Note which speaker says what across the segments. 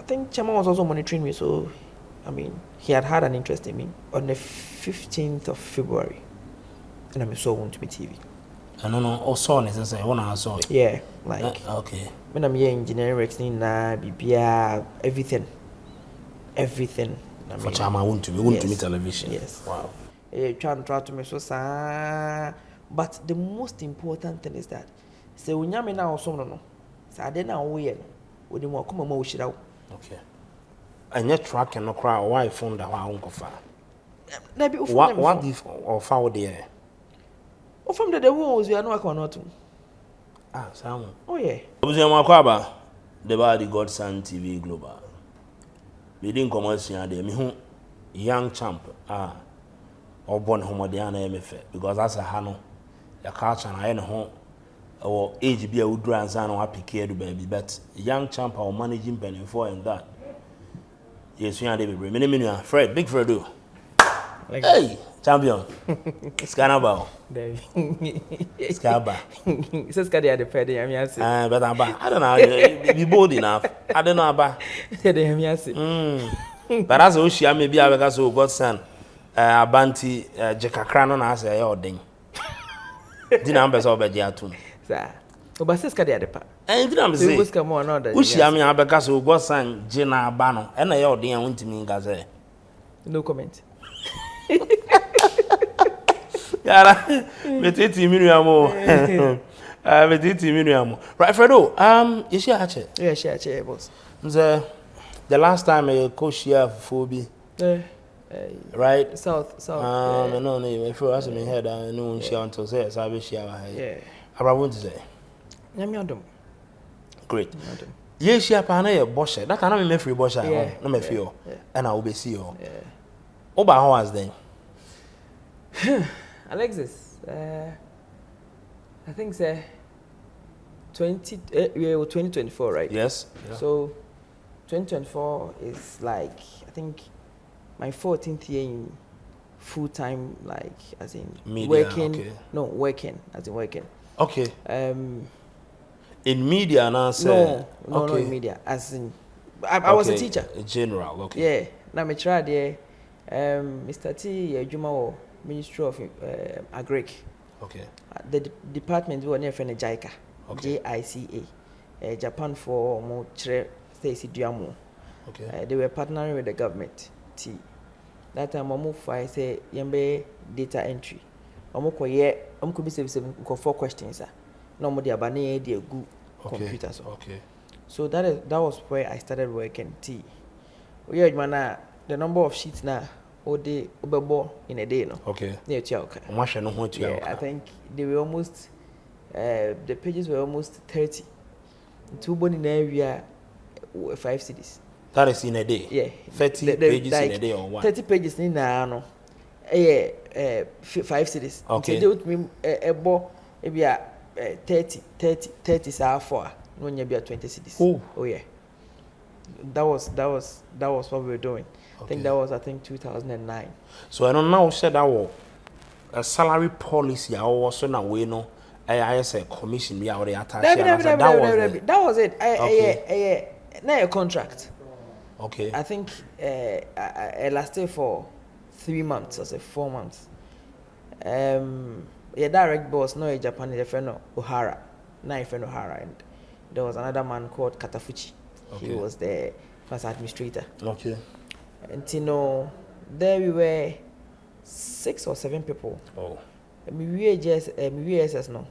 Speaker 1: think Chairman was also monitoring me, so I mean, he had an interest in me on the 15th of February, and I saw Wontumi TV.
Speaker 2: I don't know. Oh, saw it. I want to saw it.
Speaker 1: Yeah, like
Speaker 2: okay.
Speaker 1: When I'm here, engineering works in BBA, everything.
Speaker 2: For Chama Wontumi television.
Speaker 1: Yes.
Speaker 2: Wow.
Speaker 1: Try to me so but the most important thing is that say when you now so no. Say I didn't know we didn't come more shira.
Speaker 2: Okay. And yet track and no cry why phone that one uncle fa. What if or foul there?
Speaker 1: Oh, from the walls we are not going to.
Speaker 2: Sam.
Speaker 1: Oh yeah.
Speaker 2: Makwaba, the body Godson TV Global. We didn't come out here, me who young champ, or born homodiana MF, because that's a hano, the culture and I know, or age be a wood grand son or happy care to baby, but young champ or managing penny for and that. Yes, we are the Fred, big Fred do. Hey, champion. Scanaba. Scaba.
Speaker 1: Says Cadia the Freddy, I'm yes.
Speaker 2: But I don't know, be bold enough. I don't know about.
Speaker 1: Said him, yes.
Speaker 2: But as Oshi, I may be a because of Godson, a banty, Jackacran on us, a ording. The numbers of a Jatun.
Speaker 1: Sir, but says Cadia the pa.
Speaker 2: And did I say,
Speaker 1: come on, order.
Speaker 2: Ushi, I mean, I because of Godson, Jenna Bano, and I ordain Wontumi Gaze.
Speaker 1: No comment.
Speaker 2: Yara, betiti Miriamo. Betiti Miriamo. Right, Fredo, is she actually?
Speaker 1: Yeah, she boss.
Speaker 2: The last time I coached here for Phoebe. Right?
Speaker 1: South.
Speaker 2: No, if you ask me head, I know she until says I wish you were
Speaker 1: here.
Speaker 2: I want to say.
Speaker 1: Yamiadum.
Speaker 2: Great. Yes, she apana a bosh. That I know me free bosh. No me feel. And I will be see you. Oba how was then?
Speaker 1: Alexis, I think say 2024, right?
Speaker 2: Yes.
Speaker 1: Yeah. So 2024 is like I think my 14th year in full time, like as in
Speaker 2: media,
Speaker 1: working.
Speaker 2: Okay.
Speaker 1: No, working as in working.
Speaker 2: Okay. In media now say
Speaker 1: no,
Speaker 2: okay.
Speaker 1: Not in media. As in I was a teacher.
Speaker 2: General, okay.
Speaker 1: Yeah. Now me try there. Mr. T. Juma Ministry of Agric.
Speaker 2: Okay.
Speaker 1: The department we were near friend JICA.
Speaker 2: Okay.
Speaker 1: JICA. Japan for more Stacy Diamo.
Speaker 2: Okay.
Speaker 1: They were partnering with the government. That time I moved for I say yembe data entry. I'm could be 4 questions. No more the abane the good computer.
Speaker 2: Okay.
Speaker 1: So that was where I started working. The number of sheets now. Day in a day, no.
Speaker 2: Okay.
Speaker 1: Near Chioka. Yeah, I think they were almost the pages were almost 30. 2 born in area 5 cities.
Speaker 2: That is in a day.
Speaker 1: Yeah.
Speaker 2: 30 pages like in a day or what?
Speaker 1: 30 pages in no. 5 cities.
Speaker 2: Okay.
Speaker 1: They would mean a bo maybe 30 are for no be 20 cities. Oh yeah. That was what we were doing. Okay. I think that was 2009.
Speaker 2: So I don't know said that was a salary policy I also now we know I say commission we already attached.
Speaker 1: That was it. Now a contract.
Speaker 2: Okay.
Speaker 1: I think I lasted for 3 months or say 4 months. Direct boss no a Japanese friend O'Hara. Now friend O'Hara, and there was another man called Katafuchi. Okay. He was the first administrator.
Speaker 2: Okay.
Speaker 1: And there we were 6 or 7 people.
Speaker 2: Oh.
Speaker 1: We SS no.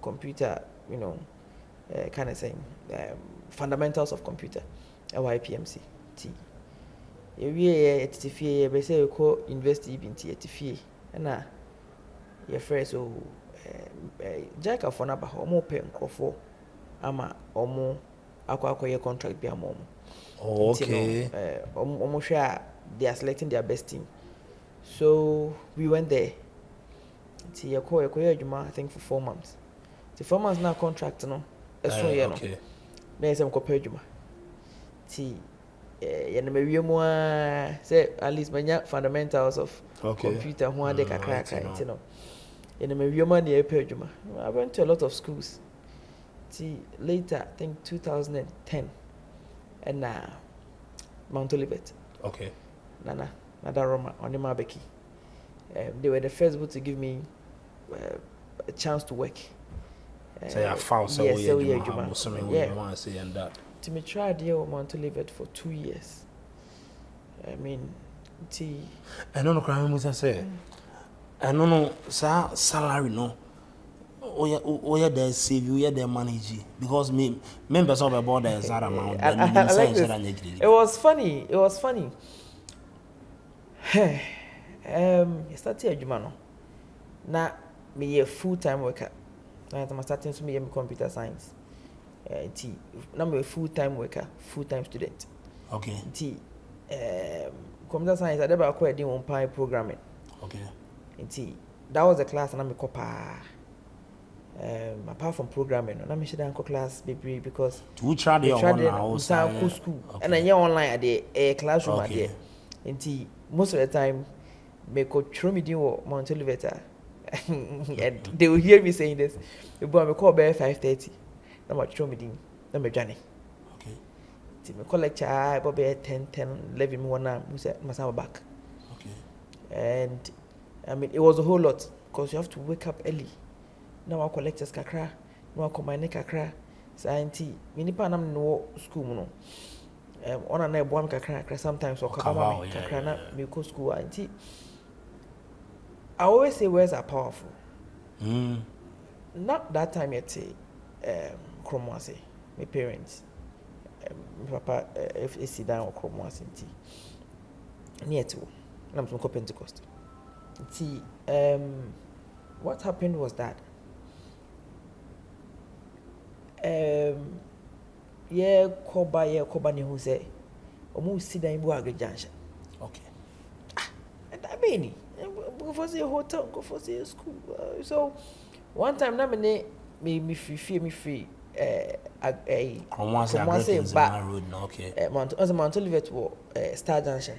Speaker 1: Computer, kind of saying fundamentals of computer. YPMC. We say we call university binti etifie. Na your friend so Jack for na ba omo pe nkrofo ama omo akwa contract bi amom.
Speaker 2: Oh, okay.
Speaker 1: Omo hwe they are selecting their best team. So we went there. Ti yakọ adwuma I think for 4 months. The 4 months now contract no.
Speaker 2: Okay.
Speaker 1: Na yesem ko pa adwuma. Ti na mewiemu say at least manya fundamentals of computer ho ade kakra kakra, you know. In the mewiemu na e pa adwuma. I went to a lot of schools. later, I think 2010, and Mount Olivet.
Speaker 2: Okay.
Speaker 1: Nada Roma, Onima Becky. They were the first people to give me a chance to work.
Speaker 2: So I found so
Speaker 1: yes, so
Speaker 2: yeah,
Speaker 1: yeah.
Speaker 2: Want to say and that.
Speaker 1: To me, tried here at Mount Olivet for 2 years. I mean,
Speaker 2: I don't know what I say. I don't know, salary no. Oh yeah, they save you, yeah, they manage you. Because members of the board is that amount.
Speaker 1: I like this. It was funny. I started a Jumano. Now, me a full-time worker. I'm starting to me computer science. Now I'm a full-time worker, full-time student.
Speaker 2: Okay.
Speaker 1: Computer science, I never acquired in one programming.
Speaker 2: Okay.
Speaker 1: That was the class and I'm a copper. Apart from programming, I'm sure that class baby because
Speaker 2: we tried the
Speaker 1: school and then you're online at the classroom at there. Most of the time, me could throw me down Mount Olivet. And they will hear me saying this. The boy me call by 5:30. Now I throw me down. Now me journey. Okay. Me call lecture about 10, 11 me wanna must have back.
Speaker 2: Okay.
Speaker 1: And I mean it was a whole lot because you have to wake up early. Now I collect lectures kakra. Now I combine kakra. Science. Me nipa na no school no. On a night one kakra sometimes or kakra kakra na me go school auntie. I always say words are powerful. Not that time yet. Kromwase, my parents, my papa, if they sit down or Kromwase, near to, I'm from Pentecost. What happened was that, Koba ni who say, almost sit down in Boagri Junction.
Speaker 2: Okay.
Speaker 1: And I mean, go for the hotel, go for the school. So one time, na me free.
Speaker 2: Kromwase back road, okay.
Speaker 1: Mount Olivet Star Junction.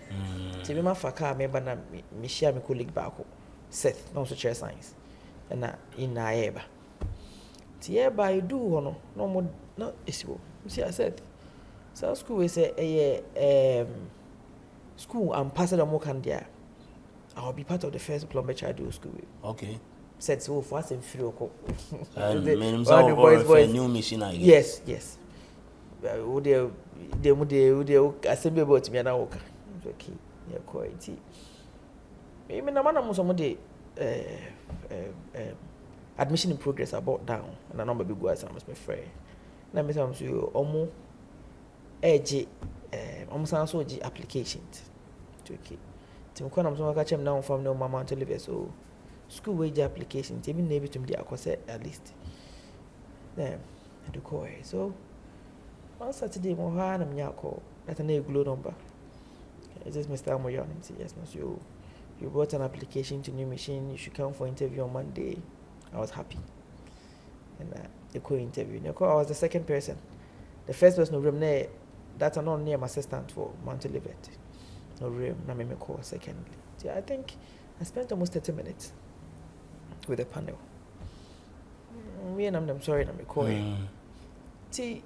Speaker 1: So me ma faka me ba na me share me colleague back Seth, no social science. And na in na eba. Ti eba you do hono no more no isiwo. See I said. So school we say school ambassador mo kan there. I'll be part of the first plumber child do school.
Speaker 2: Okay.
Speaker 1: Said so for us in free oko.
Speaker 2: boys new machine I
Speaker 1: guess. Yes. They assembly about me na work. Okay. Yeah, quality. Me na man am some dey admission in progress about down and I number big go as I must be free. Na me say am so omo eje omo san so ji applications. Okay. Tim kwa na mso ka chem na from no mama to live so school wage application temi na be to me akose at least then the call so on Saturday mo ha na me call that na glow number is this Mr. Amoyon yes no so you brought an application to new machine you should come for interview on Monday. I was happy and the call interview I was the second person. The first person room there that's not near my assistant for Mount Olivet. No room na me call secondly. So I think I spent almost 30 minutes with the panel. Me and I'm sorry, I'm recording. See,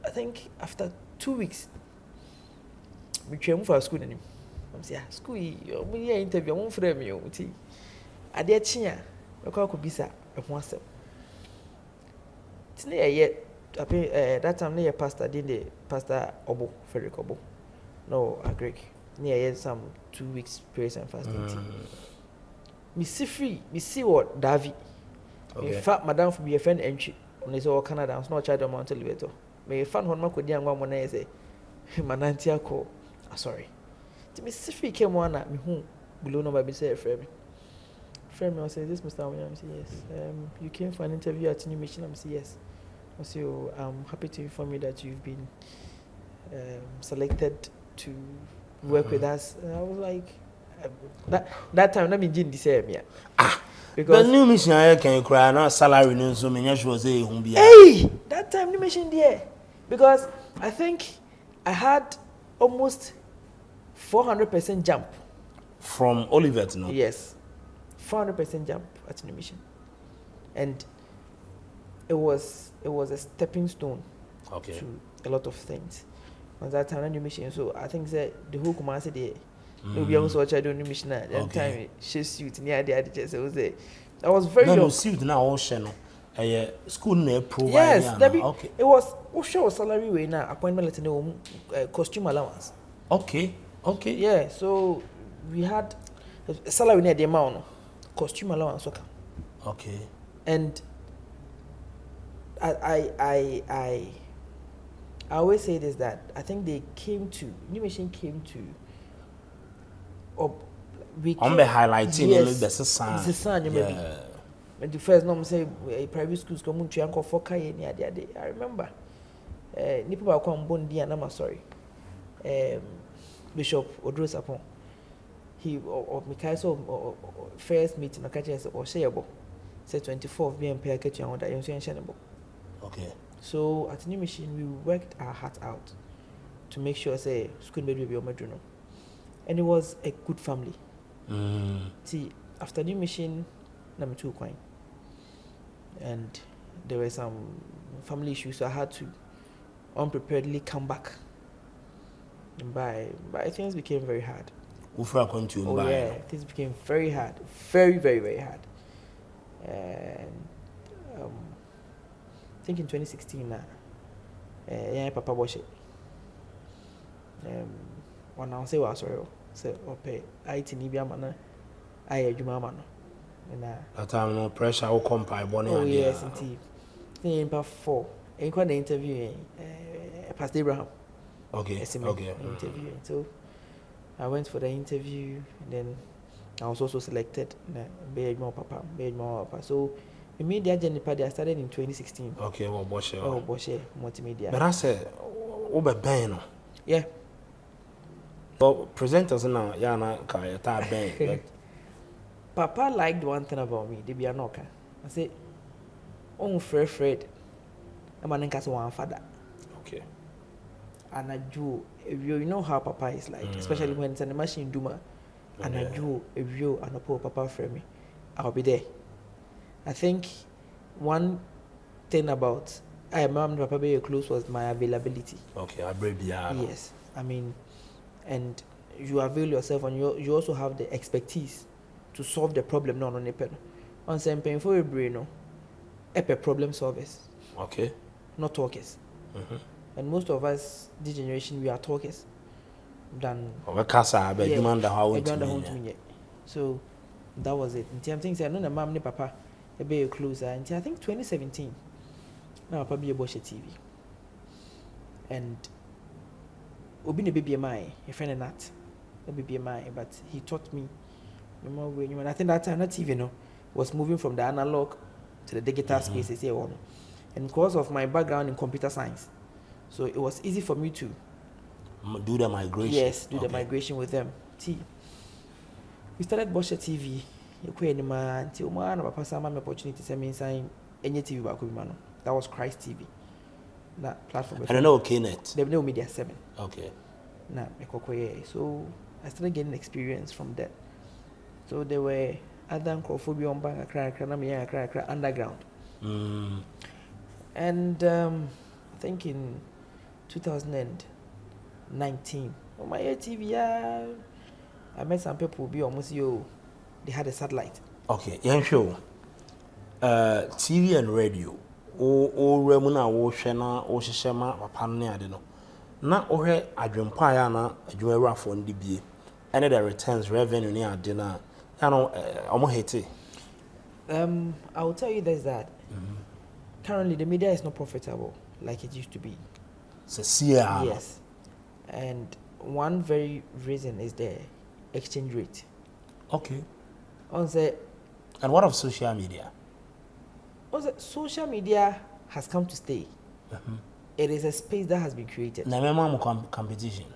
Speaker 1: I think after 2 weeks, we came for a school. I'm saying, school, we interview, I won't frame you. See, I did chia, I could be sir, I want to. It's near yet, that time near pastor, didn't they? Pastor Obo, Frederick Obo. No, I agree. Near some 2 weeks praise and fasting. Me see free, me see what Davy. Okay. In fact, madam for be a friend entry. When they say all Canada, I'm not child of Mount Olivet. Me fan one man could young one when I say, Manantia call. Sorry. To me see free came one at me who below number be say friend. Friend me say this Mr. William say yes. You came for an interview at New Mission. I'm say yes. So I'm happy to inform you that you've been selected to work with us. And I was like, that time, let me do the same. Yeah.
Speaker 2: Because the new mission I can cry now salary no so many sure say won't be.
Speaker 1: Hey, that time new mission there, because I think I had almost 400% jump
Speaker 2: from Olivet. No.
Speaker 1: Yes, 400% jump at new mission, and it was a stepping stone
Speaker 2: Okay.
Speaker 1: to a lot of things. On that time, new mission. So I think that the whole command said no be also watch I do new mission at that time. She suit near the other just was there. I was very young.
Speaker 2: No suit now all channel. School na provide.
Speaker 1: Yes,
Speaker 2: okay.
Speaker 1: It was show salary way now appointment letter no costume allowance.
Speaker 2: Okay.
Speaker 1: Yeah, so we had a salary near the amount costume allowance.
Speaker 2: Okay.
Speaker 1: And I always say this, that I think they new machine came to we
Speaker 2: I'm be highlighting
Speaker 1: yes,
Speaker 2: the sign.
Speaker 1: Yeah. When the first no say private schools come to uncle for kai near the day. I remember nipa ba kwa mbondi and I'm sorry. Bishop Odros upon he of Mikai so first meeting I catch or shareable say 24th BMP I catch you on that you.
Speaker 2: Okay.
Speaker 1: So at New Machine, we worked our heart out to make sure say school made be on, and it was a good family. See, after New Machine, number 2 coin, and there were some family issues, so I had to unpreparedly come back. And by things became very hard. Yeah, things became very hard, very very very hard, and. I think in 2016 now, yeah, Papa wash it. When I say was sorry, say okay, I tinibia mana, I juma mano.
Speaker 2: That time no pressure will come by bonnie.
Speaker 1: Oh yes, indeed. In part 4, in quite the interview, Pastor Abraham.
Speaker 2: Okay.
Speaker 1: Interview. So I went for the interview, and then I was also selected. Be more papa. So. The media journey I started in 2016.
Speaker 2: Okay, well, Boshe,
Speaker 1: multimedia.
Speaker 2: But I said, over Ben.
Speaker 1: Yeah.
Speaker 2: Well, presenters now, Yana, Kaya, Ben.
Speaker 1: Papa liked one thing about me, they be a knocker. I said, oh, Fred, I'm an incas one father.
Speaker 2: Okay.
Speaker 1: And I do, you know how Papa is like, especially when it's an machine duma. And I do, if you and a poor Papa frame me, I'll be there. I think one thing about I mom and Papa very close was my availability.
Speaker 2: Okay, I brave.
Speaker 1: Yes, I mean, and you avail yourself, and you also have the expertise to solve the problem. No, on pen. On some paying for a brain, no, problem solvers.
Speaker 2: Okay.
Speaker 1: Not talkers. And most of us, this generation, we are talkers. Than. So that was it. In terms of things, I know the mom and Papa. A bit closer until I think 2017. Now probably a Bosch TV. And Obi ne BBMI, a friend of Nat, a BBMI, but he taught me no more way. And I think that time that TV was moving from the analog to the digital spaces here on. And because of my background in computer science, so it was easy for me to
Speaker 2: do the migration.
Speaker 1: Yes, do the migration with them. We started Bosch TV. Until one of us opportunity to me sign any TV back with Mano. That was Christ TV. That platform.
Speaker 2: And I know KNet.
Speaker 1: They know Media 7.
Speaker 2: Okay.
Speaker 1: So I started getting experience from that. So there were other Crawford on Bank underground. And I think in 2019, on my TV, I met some people be almost they had a satellite.
Speaker 2: Okay, yeah, sure. TV and radio. O remuna o shena o shema papane ade no. Na ohwe adwempa ya na adwuma for ndi bie. Any the returns revenue ni ade na. Ya no omo hete.
Speaker 1: I will tell you this that currently the media is not profitable like it used to be. Yes. And one very reason is the exchange rate.
Speaker 2: Okay.
Speaker 1: And
Speaker 2: what of social media?
Speaker 1: Social media has come to stay. It is a space that has been created.
Speaker 2: Now, competition.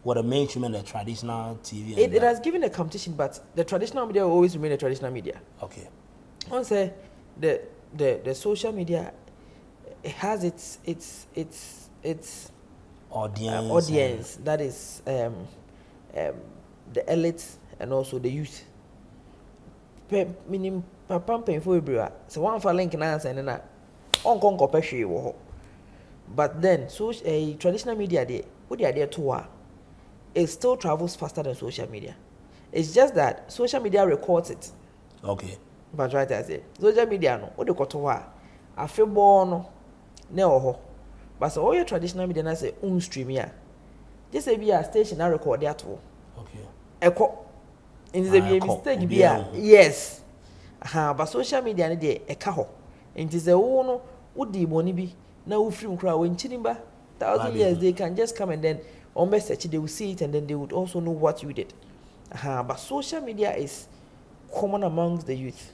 Speaker 2: What the mainstream and the traditional TV.
Speaker 1: It has given a competition, but the traditional media will always remain a traditional media.
Speaker 2: Okay.
Speaker 1: The social media, it has its audience that is the elite and also the youth. Meaning, papa paying for a so one for link and answer and on konko hwe wo ho. But then traditional media what they are there to it still travels faster than social media. It's just that social media records it.
Speaker 2: Okay.
Speaker 1: But right as it social media no what they got to afe born ne ho. But so all your traditional media na say stream here. Just say be a station na record that to.
Speaker 2: Okay.
Speaker 1: Eko in the be a mistake be a yes. But social media ne dey eka ho. Nti say wo no wodi boni bi na wo film kra wo nchiniba 1,000 years they can just come and then on message they will see it and then they would also know what you did. But social media is common amongst the youth.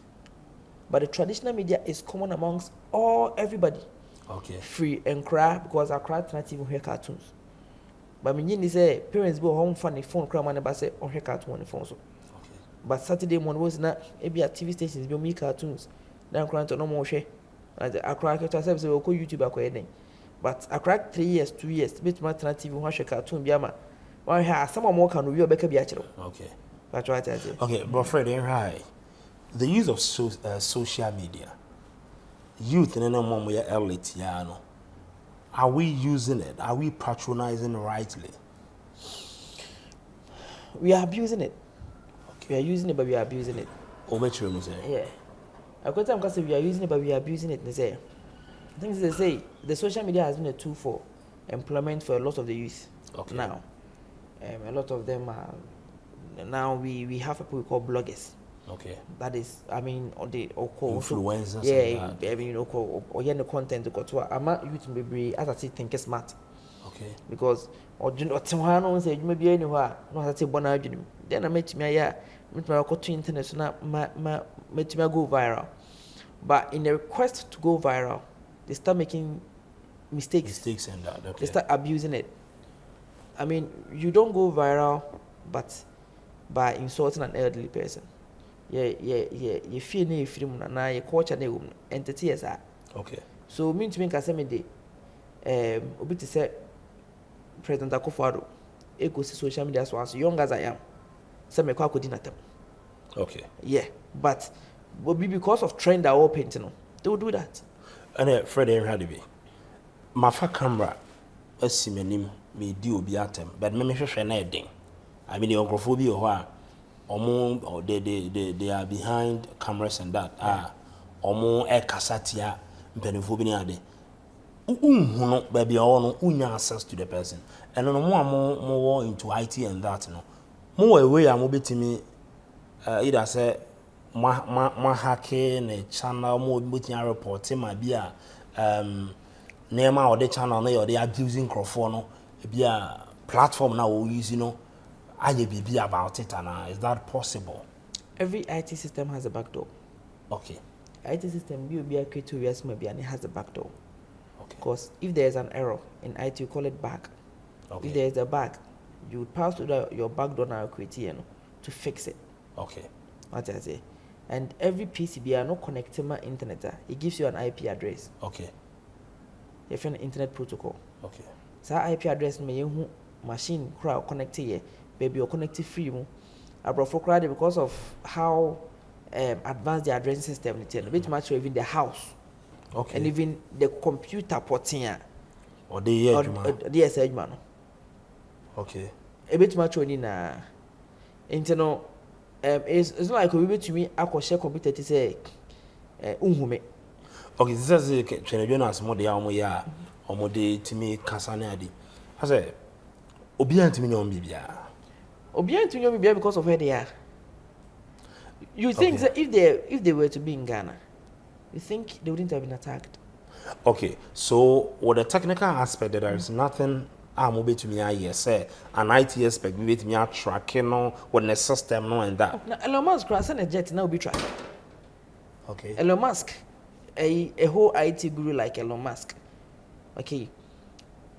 Speaker 1: But the traditional media is common amongst everybody.
Speaker 2: Okay.
Speaker 1: Free and cry because I cry not even hear cartoons. But me say parents go home funny phone cry man say on hear cartoon on the phone so.
Speaker 2: Okay.
Speaker 1: But Saturday morning was not maybe at TV stations be me cartoons. Then cry to no more share. I cry to myself say go YouTube akwa but I cry 3 years 2 years bit my TV one share cartoon be ama. One here some more can we obeka be achiro.
Speaker 2: Okay.
Speaker 1: That's what I say.
Speaker 2: Okay, but Fred, right. The use of social media, youth in any moment elite, are we using it? Are we patronizing rightly?
Speaker 1: We are abusing it. Okay. We are using it, but we are abusing it. Yeah. I got time because we are using it, but we are abusing it. They say, I think they say the social media has been a tool for employment for a lot of the youth.
Speaker 2: Okay.
Speaker 1: Now, a lot of them are now we have people we call bloggers.
Speaker 2: Okay.
Speaker 1: That is, I mean, or the
Speaker 2: influencers.
Speaker 1: Yeah, I mean, or the content got to. I'm not youth maybe as I say think smart.
Speaker 2: Okay.
Speaker 1: Because or tomorrow say maybe anywhere no I say bona adwunim. Then I met me here, met my to internet so na met me go viral. But in the request to go viral, they start making mistakes.
Speaker 2: Mistakes and that. Okay.
Speaker 1: They start abusing it. I mean, you don't go viral, but by insulting an elderly person. You feel no freedom na your culture na entity as that.
Speaker 2: Okay.
Speaker 1: So mean to me can say me dey obi to say President Akufo-Addo e go see social media so as young as I am say me kwa kodi na tem.
Speaker 2: Okay.
Speaker 1: Yeah, but because of trend that all painting no, they will do that.
Speaker 2: And Fred Hadibi, my fa camera asi menim me di obi atem, but me hwehwe na edin. I mean the onkophobia ho or they are behind cameras and that. Omo kasatia mpenifo bi ni ade. No baby no unya access to the person. And no more into IT and that no. More away am betimi either say ma hacking a channel more betin report ma bia nema or the channel na or they abusing microphone no bia platform na we use be about it, and is that possible?
Speaker 1: Every IT system has a backdoor.
Speaker 2: Okay.
Speaker 1: IT system will be a create to yes maybe and it has a backdoor.
Speaker 2: Okay.
Speaker 1: Because if there is an error in IT, you call it bug.
Speaker 2: Okay.
Speaker 1: If there is a bug, you would pass to your backdoor now create to fix it.
Speaker 2: Okay.
Speaker 1: What I say. And every PCB are not connecting my internet. It gives you an IP address.
Speaker 2: Okay.
Speaker 1: You have an internet protocol.
Speaker 2: Okay.
Speaker 1: So IP address may you machine crowd connected here. Baby, you're connected free. I brought for credit because of how advanced the addressing system is. Which much even the house,
Speaker 2: okay,
Speaker 1: and even the computer porting here,
Speaker 2: or the
Speaker 1: man.
Speaker 2: Okay.
Speaker 1: A bit much only na. Internal. It's not like we be to me. I could share computer to say, unhume.
Speaker 2: Okay, this is the Chenejona more the amoya or more the Timmy Casanadi. I say, Obian to me on Bibia.
Speaker 1: Obian to me because of where they are. You think that if they were to be in Ghana, you think they wouldn't have been attacked?
Speaker 2: Okay, so with the technical aspect, there is nothing I'm able to me. I say an IT aspect, we me tracking no with the system no and that.
Speaker 1: Now, Elon Musk crossing a jet now be tracked.
Speaker 2: Okay.
Speaker 1: Elon Musk, a whole IT guru like Elon Musk. Okay,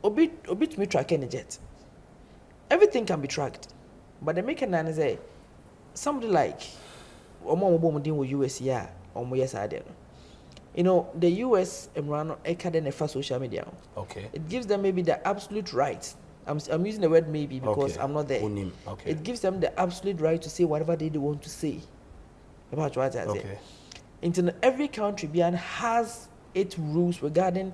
Speaker 1: obi to me tracking a jet. Everything can be tracked, but the making nine is a somebody like Omo dealing with US yeah or yes I don't know. You know, the US run a social media.
Speaker 2: Okay.
Speaker 1: It gives them maybe the absolute right. I'm using the word maybe because
Speaker 2: okay.
Speaker 1: I'm not there.
Speaker 2: Okay.
Speaker 1: It gives them the absolute right to say whatever they want to say about what I say.
Speaker 2: Okay.
Speaker 1: Internet, every country beyond has 8 rules regarding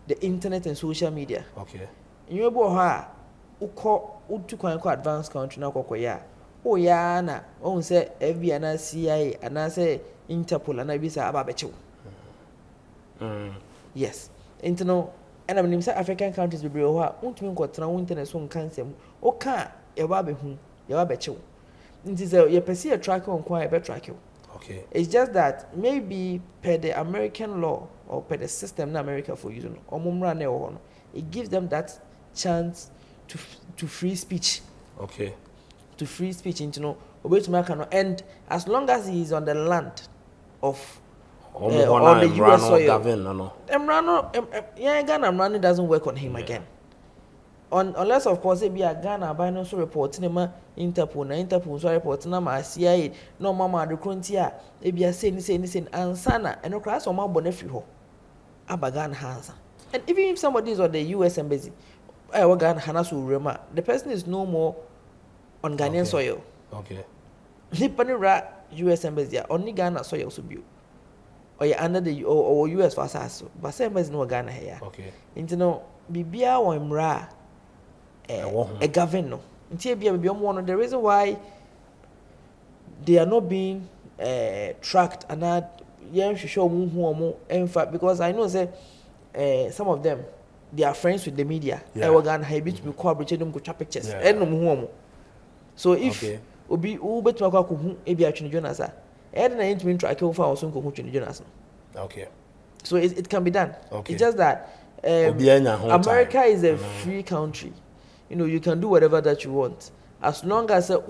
Speaker 1: the internet and social media.
Speaker 2: Okay.
Speaker 1: You know how utu kwan ko advanced country na kokoya. Oh ya na on say FBI na CIA and say Interpol and bisa aba bechew. Yes. Interno and I'm say African countries be bro ha untumi nkotena internet so nkansem. O ka e ba be hu, e ba bechew. It is a you track on quite a better track.
Speaker 2: Okay.
Speaker 1: It's just that maybe per the American law or per the system in America for using it gives them that chance to free speech.
Speaker 2: Okay.
Speaker 1: To free speech into and as long as he is on the land of on the US soil, Ghana doesn't work on him again. Unless of course it be a Ghana by no so reporting him Interpol so reporting na CIA no mama de krontia e be say ni ansana and no class o ma bonefi ho abagan hansa. And even if somebody is on the US embassy Ghana hanaso urema, the person is no more on Ghanaian soil.
Speaker 2: Okay.
Speaker 1: Nipanira US embassy only Ghana soil so bio or you under the or US for us but same embassy no Ghana here.
Speaker 2: Okay.
Speaker 1: Into no bibia o mra a governor. The reason why they are not being tracked and that in fact because I know say some of them they are friends with the media. I was gonna have to be cooperating them go chop pictures. So if obi ube to akwa kuhu ebi atwene Jonas a na intimi track over also ko twene Jonas.
Speaker 2: Okay.
Speaker 1: So it can be done.
Speaker 2: Okay.
Speaker 1: It's just that America is a free country. You know, you can do whatever that you want as long as and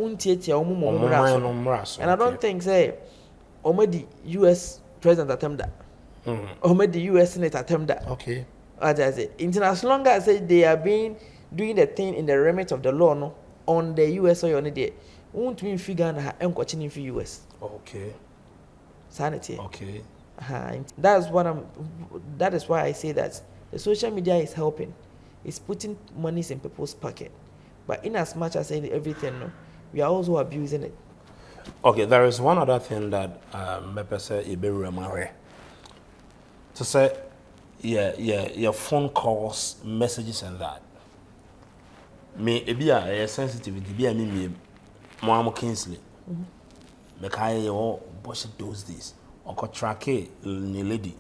Speaker 1: I don't think say the US president attempt that the US Senate attempt that.
Speaker 2: Okay.
Speaker 1: As long as they are doing the thing in the remit of the law no on the US or on the won't mean figure and watching for US.
Speaker 2: Okay.
Speaker 1: Sanity.
Speaker 2: Okay.
Speaker 1: That is why I say that the social media is helping. It's putting monies in people's pocket. But in as much as everything, no, we are also abusing it.
Speaker 2: Okay, there is one other thing that Mepe said Iberu to say your phone calls, messages and that. Me a sensitivity be a me Moamo Kingsley. Me kai yo bush those days. Or track ni lady.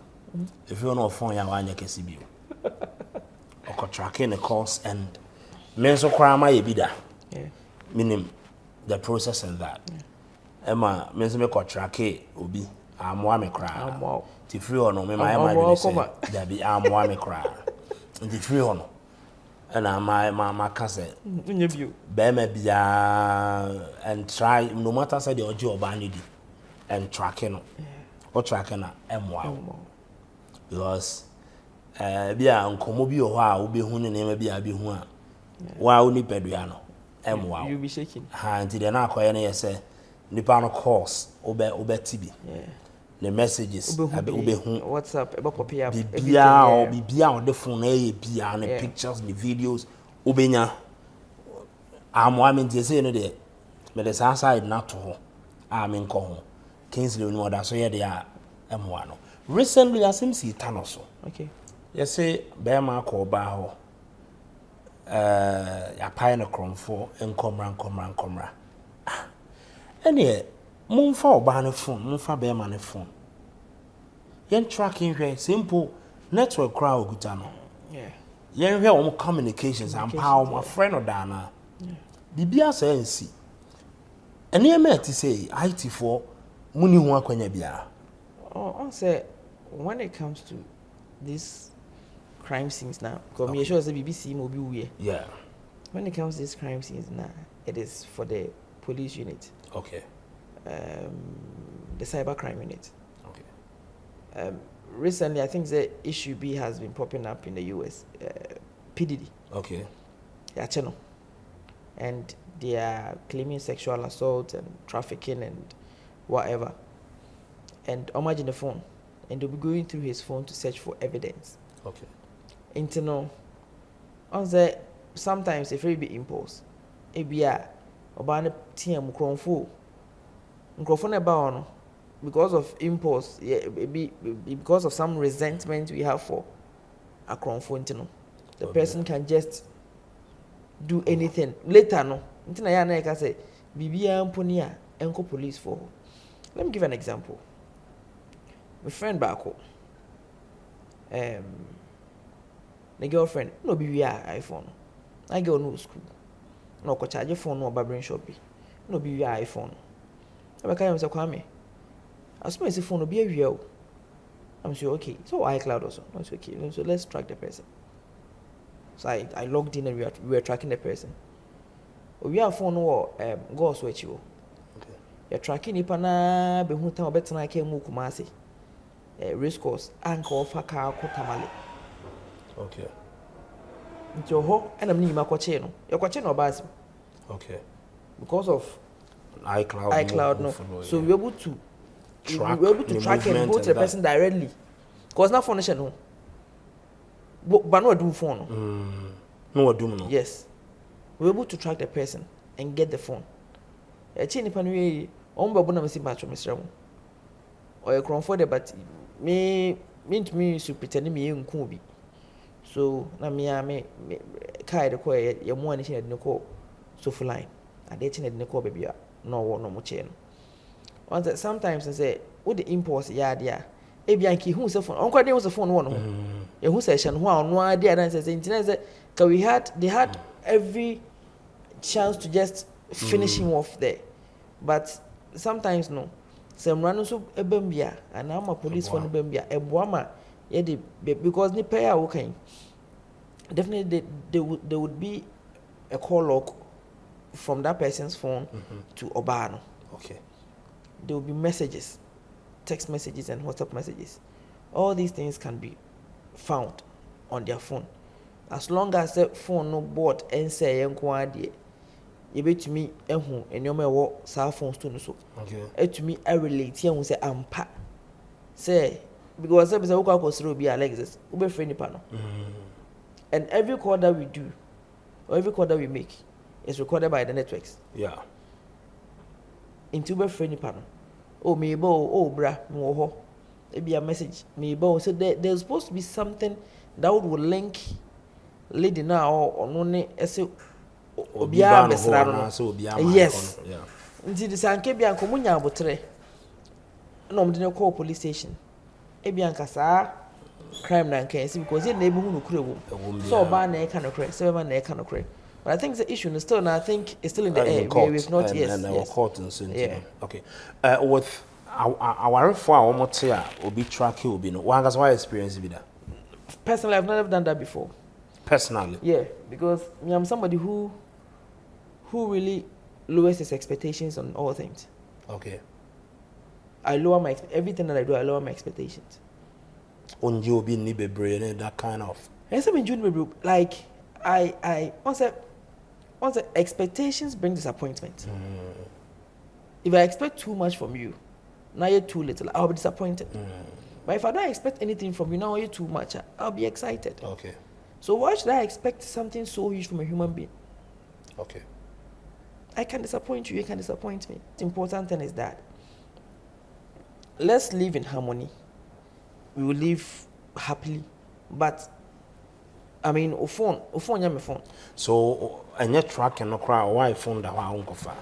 Speaker 2: If you know phone ya wanya kesi or tracking the course and menso crama yebida. Meaning the process and that. Emma menso me track obi amwa me cry. Ti free or no me my say there be amwa me cry. And the free or no. And my cousin. Bema bia and try no matter say the audio banidi and tracking or tracking M1 because bia nkomo bi o ha wo be hu ne ma bia bi hu a wa oni pedua no M1
Speaker 1: you be shaking
Speaker 2: ha nti de na akoye ne yese nipa no course obe tibi the messages obe hu
Speaker 1: WhatsApp ebe copy up
Speaker 2: bia o de phone e bia ne pictures the videos obenya amwame say no de me the side na to ho amen ko ho Kingsley oni oda so ye de a M1 no recently asim si tanoso
Speaker 1: okay
Speaker 2: yes say bema ko ba ho ya pai no kromfo enkomra ene mumfa oba ne phone mumfa bema ne phone yen tracking hwe simple network crowd okuta no yen hwe o communications and power my friend odana bibia say nsi ene ema ti say IT for muni hu akwanya bia
Speaker 1: on say when it comes to this crime scenes now, because me sure say BBC mo be we.
Speaker 2: Yeah.
Speaker 1: When it comes to these crime scenes now, it is for the police unit.
Speaker 2: Okay.
Speaker 1: The cyber crime unit.
Speaker 2: Okay.
Speaker 1: Recently, I think the issue B has been popping up in the US. PDD.
Speaker 2: Okay.
Speaker 1: Yeah, channel. And they are claiming sexual assault and trafficking and whatever. And imagine the phone. And they'll be going through his phone to search for evidence.
Speaker 2: Okay.
Speaker 1: Internal. On the sometimes if it be impulse. Ebia obane team mkromfo. Mkrofo na ba ono. because of impulse, because of some resentment we have for a confrontino, the person can just do anything. Later, no, until I can say, Bibia Amponia, Enco police for. Let me give an example. My friend Bako, the girlfriend, no BBI iPhone. I go no school. No ko charge phone no barbering shop. No BBI iPhone. I can say Kwame. I suppose the phone will be a real. I'm sure okay. So iCloud also. No, it's okay. So let's track the person. So I logged in and we were tracking the person. We have phone or go switch you.
Speaker 2: Okay.
Speaker 1: You're tracking it na be hu tan obetena ke mu kumase. Race course anka ofa ka kotamale.
Speaker 2: Okay.
Speaker 1: Nti ho na me nyima kwache no. Ye kwache no baasi.
Speaker 2: Okay.
Speaker 1: Because of
Speaker 2: iCloud
Speaker 1: no.
Speaker 2: Follow,
Speaker 1: So
Speaker 2: yeah.
Speaker 1: we're able to track and go to the person directly. Because now phone no. But no do phone.
Speaker 2: No do no.
Speaker 1: Yes. We're able to track the person and get the phone. A chin pan we on babuna missing match of Mr. Or a crown for the but me to pretend me in Kubi. So na me kai the coy your money here no call so for line. I dating at Nicole baby no more chain. Once that sometimes I say with the impulse yeah. Ebianki who's a phone. Uncle there was a phone one. Who session one no idea and says internet they had every chance to just finish him off there. But sometimes no. Some run so a bembia and I'm a police for the bembia a boama because the pair okay. Definitely there would be a call log from that person's phone to Obano.
Speaker 2: Okay.
Speaker 1: There will be messages, text messages and WhatsApp messages. All these things can be found on their phone. As long as the phone no board and say enquire you bet to me and your my cell phones to so. Okay. To me I relate here and say ampa. Say because there is a worker be Alexis, ube friendly panel. And every call that we do or every call that we make is recorded by the networks.
Speaker 2: Yeah.
Speaker 1: Into ube friendly panel. Oh me oh bra mo it be a message me so there's supposed to be something that would link lady now or no say obia besra no yes yeah nti the sanke bia nkomunya abotre na omde call police station e bia nkasa crime na nkan see because na ebu hu no kure wo so ba na e ka no kure so ba na e ka no kure. But I think the issue is still, and I think it's still in the air. We've not yet.
Speaker 2: And our court and yeah. Okay. With our for one here, will be tracking will be no. What has why experience be that?
Speaker 1: Personally, I've never done that before.
Speaker 2: Personally.
Speaker 1: Yeah, because I'm somebody who really lowers his expectations on all things.
Speaker 2: Okay.
Speaker 1: I lower my everything that I do. I lower my expectations.
Speaker 2: On you be ni be that kind of.
Speaker 1: And some in like I once the expectations bring disappointment. If I expect too much from you, now you're too little, I'll be disappointed. But if I don't expect anything from you, now you're too much, I'll be excited.
Speaker 2: Okay.
Speaker 1: So why should I expect something so huge from a human being?
Speaker 2: Okay.
Speaker 1: I can disappoint you can disappoint me. The important thing is that let's live in harmony. We will live happily. But I mean, phone, yeah, my phone.
Speaker 2: So, and your track and no cry, why phone that I won't go far?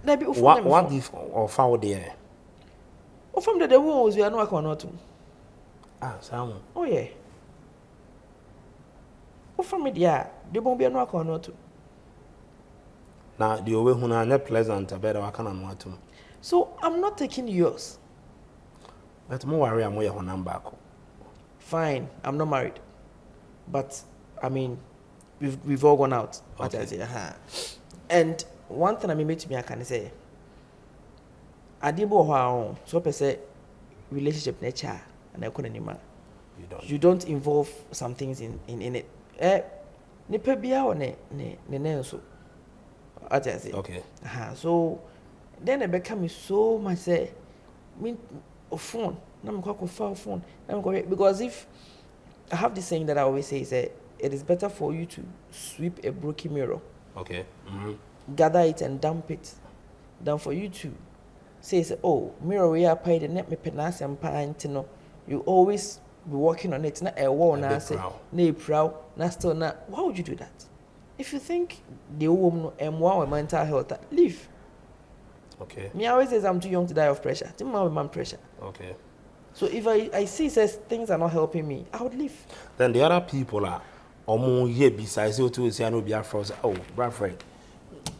Speaker 1: What
Speaker 2: if or found there?
Speaker 1: Oh, from the walls, we are not going to.
Speaker 2: Ah, Sam.
Speaker 1: Oh, yeah. Oh, from it, yeah, they won't be a knock or not.
Speaker 2: Now, the way who are not pleasant, I better I can't want to.
Speaker 1: So, I'm not taking yours.
Speaker 2: But more worry, I'm way on number.
Speaker 1: Fine, I'm not married. But I mean, we've all gone out.
Speaker 2: Okay.
Speaker 1: I say, and one thing I mean to me, I can say, I did how so per se relationship nature and I couldn't anymore. You don't involve some things in it. Nipe bia or ne so. I say.
Speaker 2: Okay.
Speaker 1: So then it became so much say me phone. Now I'm going phone. Because if I have this saying that I always say is that it is better for you to sweep a broken mirror.
Speaker 2: Okay.
Speaker 1: Gather it and dump it than for you to says, oh, mirror we are paid the net me penas and pint, you always be working on it. Not a war now, say, nay, proud, not still not. Why would you do that? If you think the woman and one mental health, leave.
Speaker 2: Okay.
Speaker 1: Me always says I'm too young to die of pressure. To my man pressure.
Speaker 2: Okay.
Speaker 1: So if I see says things are not helping me, I would leave.
Speaker 2: Then the other people are almost here besides you to say I know be a frozen. Oh, Bradford,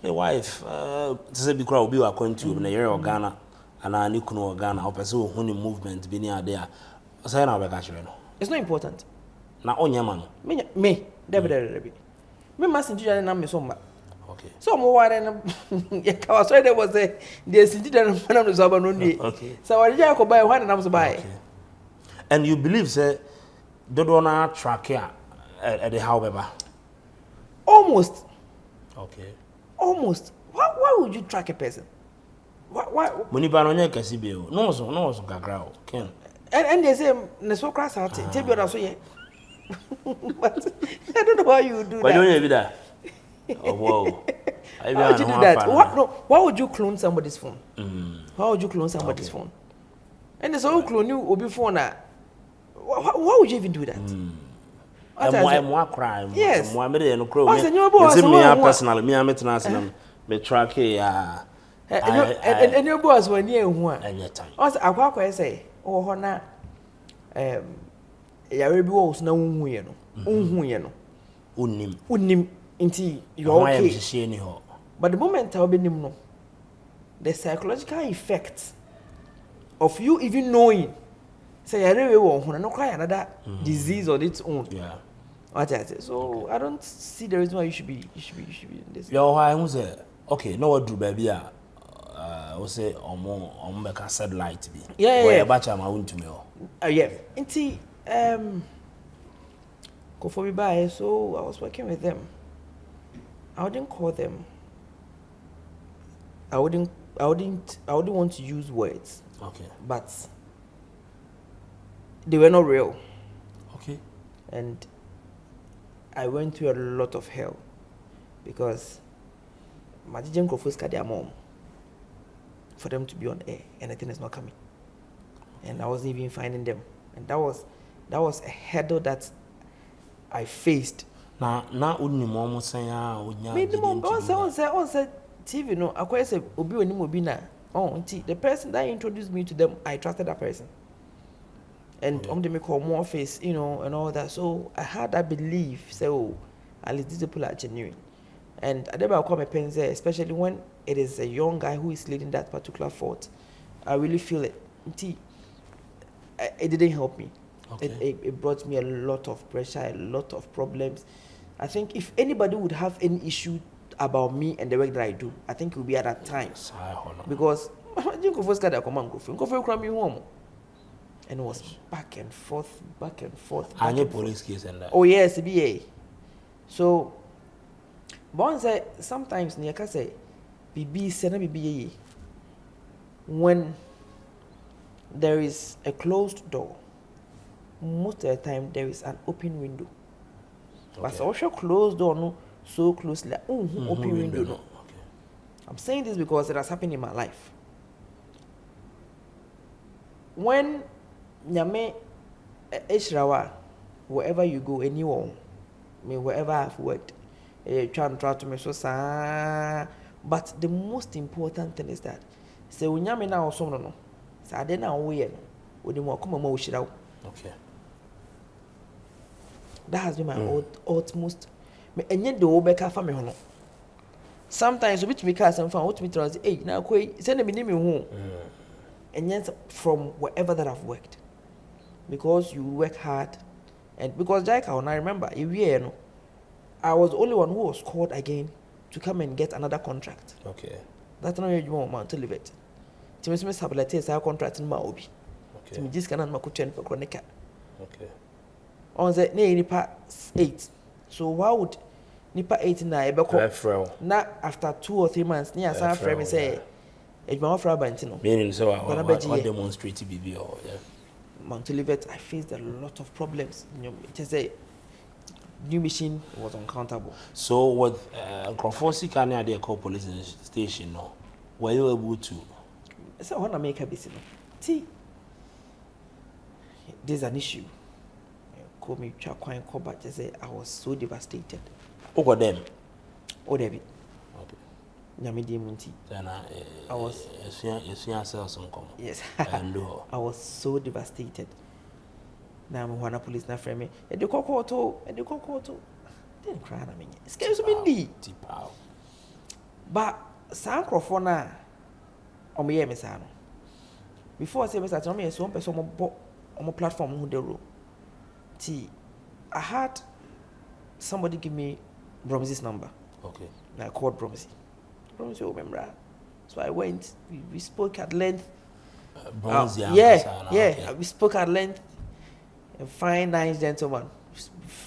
Speaker 2: my wife, to say because will be going to in the area of Ghana and I need to know Ghana. Or pursue honey movement be near there. Say now,
Speaker 1: it's not important.
Speaker 2: Now on your man.
Speaker 1: Me, Debbie. Me must enjoy the name so much.
Speaker 2: Okay.
Speaker 1: So more than yeah, sorry there was a there's indeed a man of the Saban only. Okay. So I did buy one and I was buy.
Speaker 2: Okay. And you believe say don't wanna track here at the however?
Speaker 1: Almost.
Speaker 2: Okay.
Speaker 1: Almost. Why would you track a person? Why?
Speaker 2: When you buy on your casibio, no so gagrao. Ken.
Speaker 1: And they say the so crass out. Tell you so yeah. But I don't know why you do that.
Speaker 2: Why don't you do that? Oh whoa.
Speaker 1: Why would you do that? Why would you clone somebody's phone? Why would you clone somebody's phone? And there's all clone you will be phone. Why would you even do that?
Speaker 2: I'm more crime.
Speaker 1: Yes.
Speaker 2: More me no crow.
Speaker 1: Me
Speaker 2: personally, me am international. Me track here.
Speaker 1: And your boss when you want.
Speaker 2: And your time.
Speaker 1: Also, I say, oh, Hona, yare bi wo na unhu ye no unnim nti you are okay. But the moment I be nim no, the psychological effect of you even knowing say yare we wo ho no cry another disease on its own.
Speaker 2: Yeah.
Speaker 1: What I say. So I don't see the reason why you should be in this.
Speaker 2: Yo, why who say okay, no what do baby we say on make a satellite be.
Speaker 1: Yeah.
Speaker 2: Where bacha ma Wontumi o.
Speaker 1: Yeah. Nti go for me by, so I was working with them. I wouldn't call them. I wouldn't want to use words.
Speaker 2: Okay.
Speaker 1: But they were not real.
Speaker 2: Okay.
Speaker 1: And I went through a lot of hell because my Jijin got their mom for them to be on air, and anything is not coming. And I wasn't even finding them. And that was a hurdle that I faced.
Speaker 2: Na unni mo saying unya.
Speaker 1: Me on say TV no akwa say obi oni mo bi na. Oh, the person that introduced me to them, I trusted that person. And they make more face, and all that. So I had that belief, say, oh, at least these people are genuine. And I never call my parents there, especially when it is a young guy who is leading that particular fort. I really feel it. It didn't help me. Okay. It brought me a lot of pressure, a lot of problems. I think if anybody would have any issue about me and the work that I do, I think it would be at that time. Because and it was back and forth.
Speaker 2: And your police case and that.
Speaker 1: Oh yes, BA. So, Bon say sometimes near say, BB send BBA. When there is a closed door, most of the time there is an open window. Okay. But also closed door no so closely open window no. Okay. I'm saying this because it has happened in my life. When Nyame Eshrawa, wherever you go, anyone, wherever I've worked, try to me so but the most important thing is that say Nyame na also no. Say ade na wo ye no, we dem akoma ma wo shirawo.
Speaker 2: Okay.
Speaker 1: That has been my utmost. Me enye de wo beka fa me ho no. Sometimes we me cast and fan what me tell say, hey, na koi send me name ho. And yet from wherever that I've worked. Because you work hard. And because Jaika, when I remember, I was the only one who was called again to come and get another contract.
Speaker 2: Okay.
Speaker 1: That's not you want to leave it. Timmy Sabalate our contract in Maobi. Okay. Timmy just cannot make a for Chronica.
Speaker 2: Okay.
Speaker 1: On the Nipa 8. So why would Nipa 8 na now after 2 or 3 months, near some friend say, it's my offer Bantino.
Speaker 2: Meaning, so I demonstrate BB or
Speaker 1: Mount Olivet, I faced a lot of problems. Just a new machine was uncountable.
Speaker 2: So, what Crawford Canada call police station? No, were you able to?
Speaker 1: So when I make a business, see, there's an issue. Call me Chakwan Koba. Just say I was so devastated.
Speaker 2: Over them.
Speaker 1: Oh, David.
Speaker 2: Okay.
Speaker 1: Nyamidi Munti.
Speaker 2: Then
Speaker 1: I was.
Speaker 2: You see yourself some come.
Speaker 1: Yes.
Speaker 2: I
Speaker 1: was so devastated. Now I'm one police na frame me. And the cocoa, didn't cry na me. Excuse me, but some crofona. Me mesano. Before I say Mr. Tommy, so one person on my platform who the I had somebody give me Bromsey's number.
Speaker 2: Okay.
Speaker 1: And I called Bromsey. Bromsey, remember? So I went. We spoke at length. Yeah. We spoke at length. A fine, nice gentleman,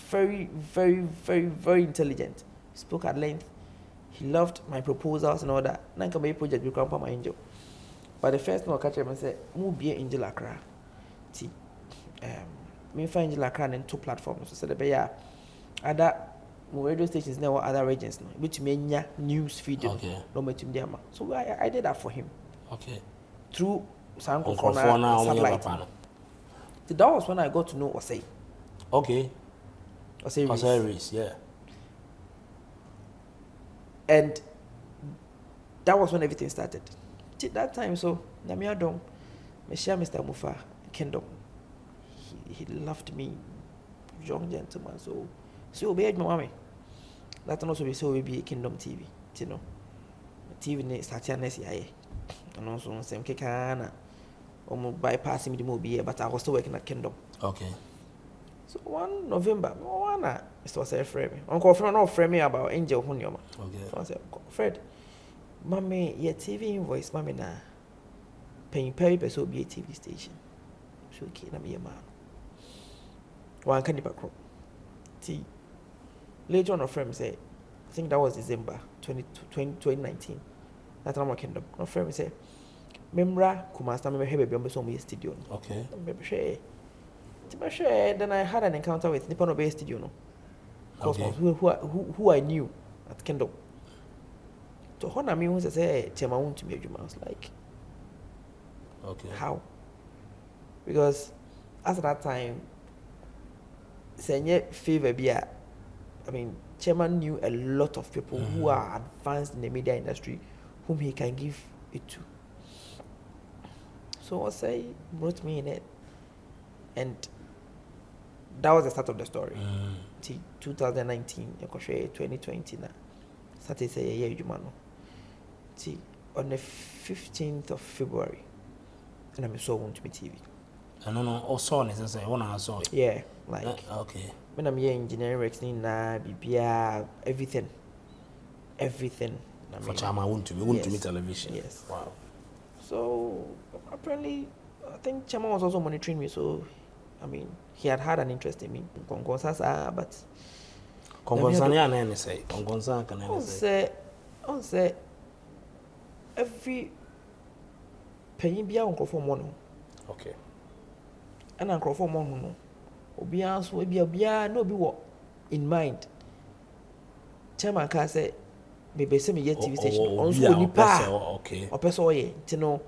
Speaker 1: very, very, very, very intelligent. We spoke at length. He loved my proposals and all that. Now come project we come my angel. But the first thing I catch him and say, "Move be Angel Accra." See, me find Angel Accra in 2 platforms. So the be other radio stations now, other regions now. Which mean news feed.
Speaker 2: Okay.
Speaker 1: No me to them. So I did that for him.
Speaker 2: Okay.
Speaker 1: Through Sanko
Speaker 2: satellite.
Speaker 1: So that was when I got to know Osei.
Speaker 2: Okay.
Speaker 1: Osei
Speaker 2: Reese, yeah.
Speaker 1: And that was when everything started. Till that time, so Namiadong, Mr. Mufa, Kingdom. He loved me, young gentleman. So obey my mommy. That also be so we be Kingdom TV. You know, TV started next year. And also same Kekana. Bypassing me the movie, but I was still working at Kingdom.
Speaker 2: Okay.
Speaker 1: So 1 November, Mr. Osei frame me. Uncle Fred no frame me about Angel Hunyoma.
Speaker 2: Okay.
Speaker 1: So I said, Fred, Mommy, your TV invoice, Mommy na paying paper so be a TV station. So okay, na me a man. One candy back crop. Later on, a friend said, I think that was December 2019. That's not my Kingdom. No friend said, Memra Kumasta, me have a baby studio.
Speaker 2: Okay.
Speaker 1: Then I had an encounter with Nippon Obey Studio, no?
Speaker 2: Okay.
Speaker 1: Who I knew at Kingdom. So when I mean, say, Chema Wontumi Made, I was like,
Speaker 2: okay.
Speaker 1: How? Because at that time, Senye favor beer. I mean, Chairman knew a lot of people who are advanced in the media industry, whom he can give it to. So Osei brought me in it, and that was the start of the story. 2019, 2020 na. Started say yeah, you man. See, on the 15th of February, and I saw Wontumi TV.
Speaker 2: I don't know. Oh, saw it. I want to saw it.
Speaker 1: Yeah, like
Speaker 2: okay.
Speaker 1: When I'm here engineering works na BBA, everything.
Speaker 2: For Chama Wontumi television.
Speaker 1: Yes.
Speaker 2: Wow.
Speaker 1: So apparently, I think Chama was also monitoring me. So, I mean, he had an interest in me. But on say every penny be uncle for money.
Speaker 2: Okay.
Speaker 1: And uncle for money no. Obia so obia no be what in mind. Chairman can say maybe say me yet TV station on so nipa.
Speaker 2: Okay.
Speaker 1: Or person ye, you know,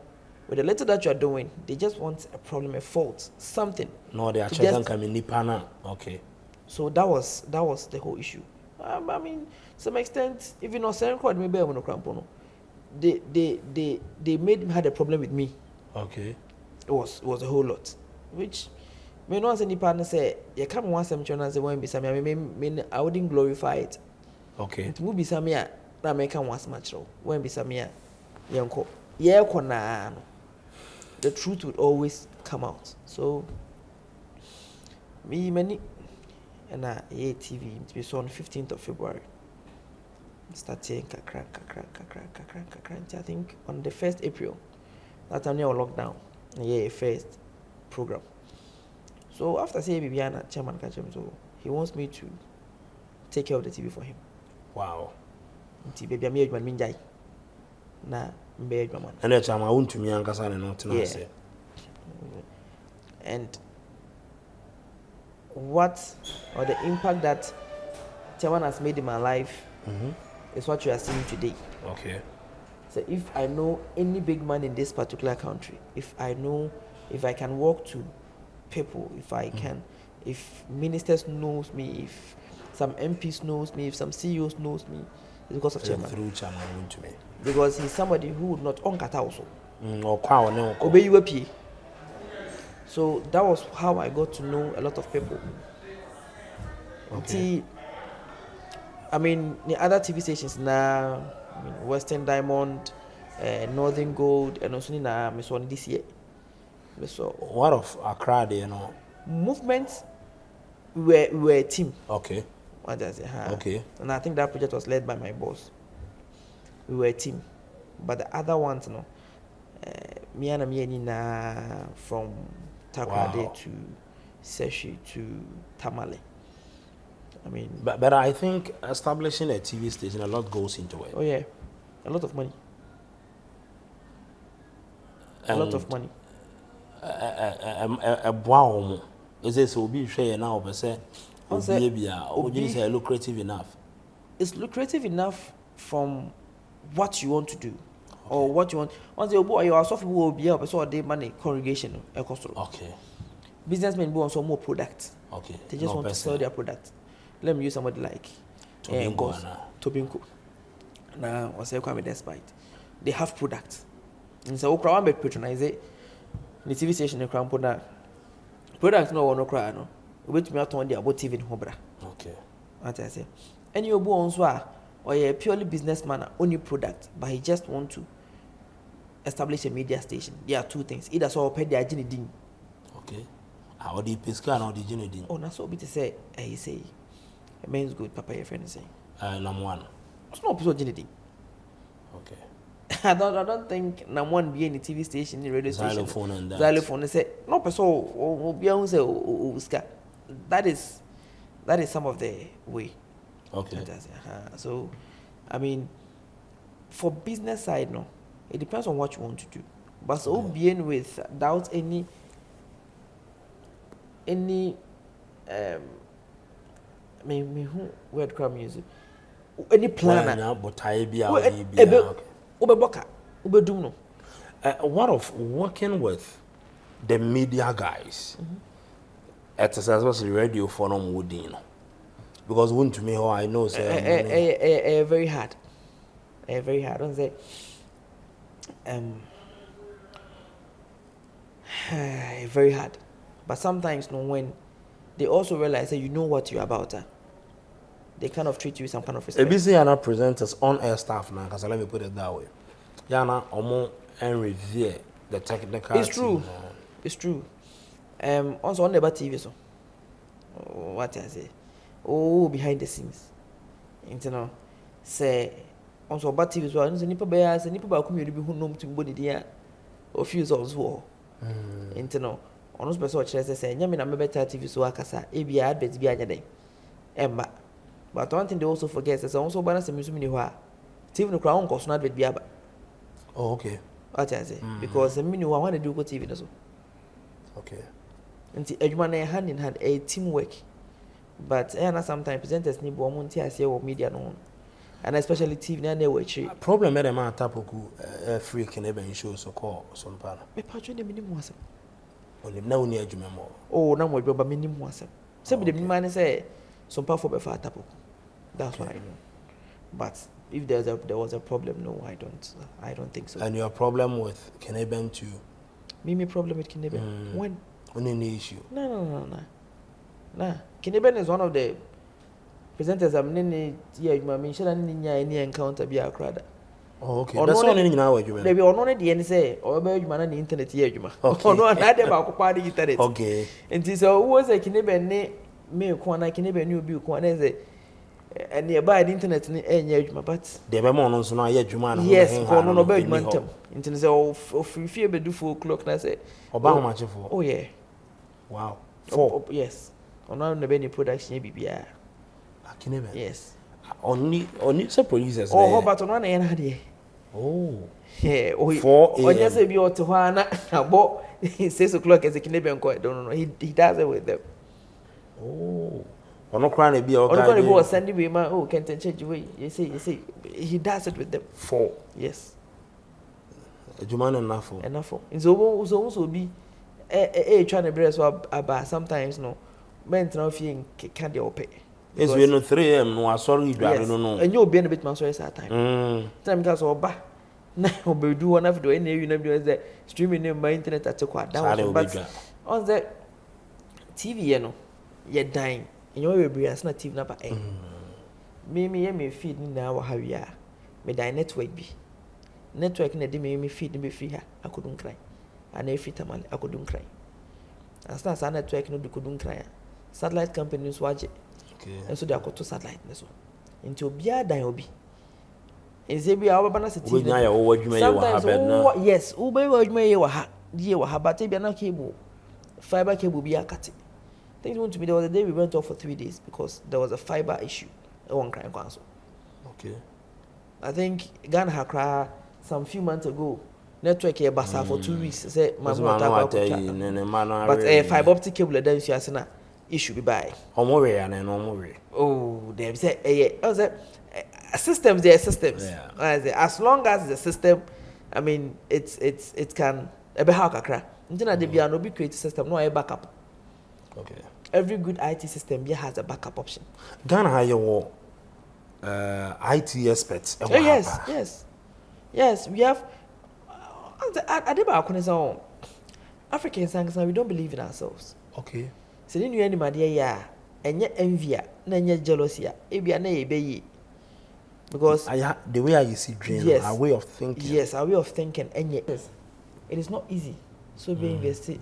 Speaker 1: with the letter that you are doing, they just want a problem, a fault, something.
Speaker 2: No, they are checking coming nipa na. Okay.
Speaker 1: So that was the whole issue. I mean, to some extent, even on certain record, maybe I want to cramp on. They had a problem with me.
Speaker 2: Okay.
Speaker 1: It was a whole lot, which me no any partner say you come once some children say when be some I wouldn't glorify it.
Speaker 2: Okay.
Speaker 1: It would be some ya that make come once much when be some ya yanko yeah kona the truth would always come out. So me many and TV to be so on 15th of February. Starting kakra. I think on the 1st April. That time we were lockdown. Yeah, first program. So after saying Bibiana, chairman catch him, so he wants me to take care of the TV for him.
Speaker 2: Wow.
Speaker 1: TV baby me minjai. Na mbe man.
Speaker 2: And the chairman Wontumi ankasa ne no tena say.
Speaker 1: And what or the impact that chairman has made in my life is what you are seeing today.
Speaker 2: Okay.
Speaker 1: So if I know any big man in this particular country, if I can walk to people, if ministers knows me, if some MPs knows me, if some CEOs knows me, it's because of Chairman.
Speaker 2: Through Chairman Wontumi.
Speaker 1: Because he's somebody who would not on kata also.
Speaker 2: Obey
Speaker 1: you a. So that was how I got to know a lot of people.
Speaker 2: Okay.
Speaker 1: I mean, the other TV stations now, Western Diamond, Northern Gold, and also na Miss One this year. So
Speaker 2: what of Accra,
Speaker 1: movements? We were a team.
Speaker 2: Okay.
Speaker 1: What does it have?
Speaker 2: Okay.
Speaker 1: And I think that project was led by my boss. We were a team, but the other ones, me and Nina from Takoradi to Seshi to Tamale. I mean,
Speaker 2: but I think establishing a TV station, a lot goes into it.
Speaker 1: Oh yeah, a lot of money. A lot of money.
Speaker 2: Wow, is this will be share now? But say, lucrative enough.
Speaker 1: It's lucrative enough from what you want to do, or what you want. Once you boy, your software will be up. So they money congregation.
Speaker 2: Okay.
Speaker 1: Businessmen want some more product.
Speaker 2: Okay.
Speaker 1: They just want to sell their product. Let me use somebody like Tobinko. Now, or say Kwame Despite. They have product. And so Okra one patronize it. The TV station in Crown product no cry no. Which me out on the about TV in Hobra.
Speaker 2: Okay.
Speaker 1: What I say. And you go on so or a purely businessman only product, but he just want to establish a media station. There are two things. Either so pay their din.
Speaker 2: Okay. How do you pisca or the din?
Speaker 1: Oh, na so be to say, he say. It means good, Papa, your friend is saying.
Speaker 2: Number one.
Speaker 1: It's not episode anything.
Speaker 2: Okay.
Speaker 1: I don't think number one be any TV station, the radio station.
Speaker 2: Xylophone and that.
Speaker 1: Xylophone. They say no person will be able to say that is some of the way.
Speaker 2: Okay.
Speaker 1: So, I mean, for business side, no, it depends on what you want to do. But so being without any who word crowd music any planner
Speaker 2: what of working with the media guys especially radio for them would because Wontumi how I know say
Speaker 1: very hard don't say very hard, but sometimes when they also realize that you know what you're about. They kind of treat you with some kind of respect.
Speaker 2: ABC Yana presenters on air staff now, because let me put it that way. Yana Omo and review the technical.
Speaker 1: It's true. It's true. Also on the TV so. What I say? Oh, behind the scenes. You know, say also about TV so. Nso nipa be ya, say nipa ba kumiri bi hu nom timbodi dia. Ofuse also. You know. Ono special chese say nyame na mebeta TV so akasa e bia advert bia anya den emba but one thing they also forget is also balance me ni ho a TV no kra on koso na advert bia ba.
Speaker 2: Oh, okay.
Speaker 1: What I say because me ni ho when they do go TV no so
Speaker 2: okay
Speaker 1: nti adwuma na hand in hand a teamwork but na sometimes presenters ni bo mo nti ase wo media no and especially TV na na we
Speaker 2: problem e dem atapoku free can even show so call some pana
Speaker 1: me patcho ne minimum asem.
Speaker 2: Oh,
Speaker 1: now we go minimum was. Some of the man say some powerful before tapo. That's what I know. But if there was a problem, no, I don't think so.
Speaker 2: And your problem with Canadian too?
Speaker 1: Me problem with Canadian. When?
Speaker 2: Any issue?
Speaker 1: No. Canadian is one of the presenters I'm in any encounter be a crowd.
Speaker 2: Oh, okay. That's all in our argument.
Speaker 1: They be on the end say, or be you man on the internet here, you okay. No, not about party internet.
Speaker 2: Okay.
Speaker 1: And so who was a Canadian me kwana Canadian new be kwana say and nearby the internet ni enye but
Speaker 2: the be mo no so na ye adwuma na
Speaker 1: yes for no be adwuma ntem internet say of free be do 4 o'clock na say
Speaker 2: oba how much for
Speaker 1: oh yeah
Speaker 2: wow 4
Speaker 1: yes ono na be ni production bibia
Speaker 2: Canadian
Speaker 1: yes
Speaker 2: only some producers
Speaker 1: oh but on na na dey
Speaker 2: oh
Speaker 1: yeah oh
Speaker 2: 4 a.m.
Speaker 1: onye say bi o to ho na abo 6 o'clock as a Canadian ko no he does it with them.
Speaker 2: Oh, ono kra na bia
Speaker 1: o guy. Ono go send me ma oh can't change way. You say he does it with them.
Speaker 2: 4.
Speaker 1: Yes.
Speaker 2: Adwuma no enough.
Speaker 1: Enough. So be trying to breast about sometimes no men now feeling can't they open.
Speaker 2: Yes, we no 3 am no asori dware no.
Speaker 1: And you'll be a bit man so at time. Time because oba na obedu one of the any you know the streaming in my internet at quite down. But on the TV, you know, you're dying. And you're be as not TV number 8. Me feed now how we are. Me die network be. Network na de me feed me free her. I couldn't cry. And every time I couldn't cry. As not a network no couldn't cry. Satellite companies watch it.
Speaker 2: Okay.
Speaker 1: And so they are got to satellite so. Into bia die obi. And say be our banana TV. Sometimes yes, ube watch me ye wa ha but be na cable. Fiber cable be a cut. Things want to be there was a day we went off for 3 days because there was a fiber issue. One crime council.
Speaker 2: Okay.
Speaker 1: I think Ghana had some few months ago. Network here basa for 2 weeks. Say my but fiber optic cable then she has na issue be by. Oh, they say I was systems there systems.
Speaker 2: Yeah.
Speaker 1: As long as the system, I mean it can be how kakra. Until there be an obi create system no a backup.
Speaker 2: Okay.
Speaker 1: Every good IT system here has a backup option.
Speaker 2: Ghana have your IT experts.
Speaker 1: Yes, we have. Africans, we don't believe in ourselves.
Speaker 2: Okay.
Speaker 1: So then you any madia and yet envy, and jealousy, because
Speaker 2: the way I see dream,
Speaker 1: yes,
Speaker 2: our way of thinking.
Speaker 1: Yes, our way of thinking, and yet it is not easy. So we invested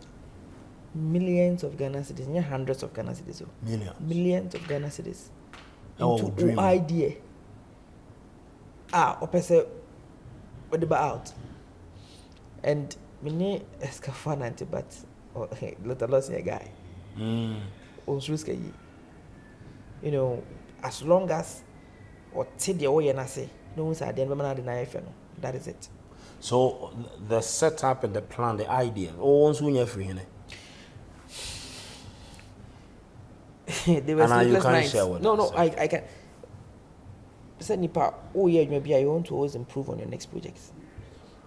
Speaker 1: millions of Ghana cedis, not hundreds of Ghana cedis. Millions of Ghana cedis into idea. Opposite what about out? And many escafana but let a loss a guy. You know, as long as or take the way and I say, no one's at the end of the that is it.
Speaker 2: So the setup and the plan, the idea, all ones who you're free.
Speaker 1: They were sleepless nights. No, I can. Say Nipa, oh yeah, maybe I want to always improve on your next projects.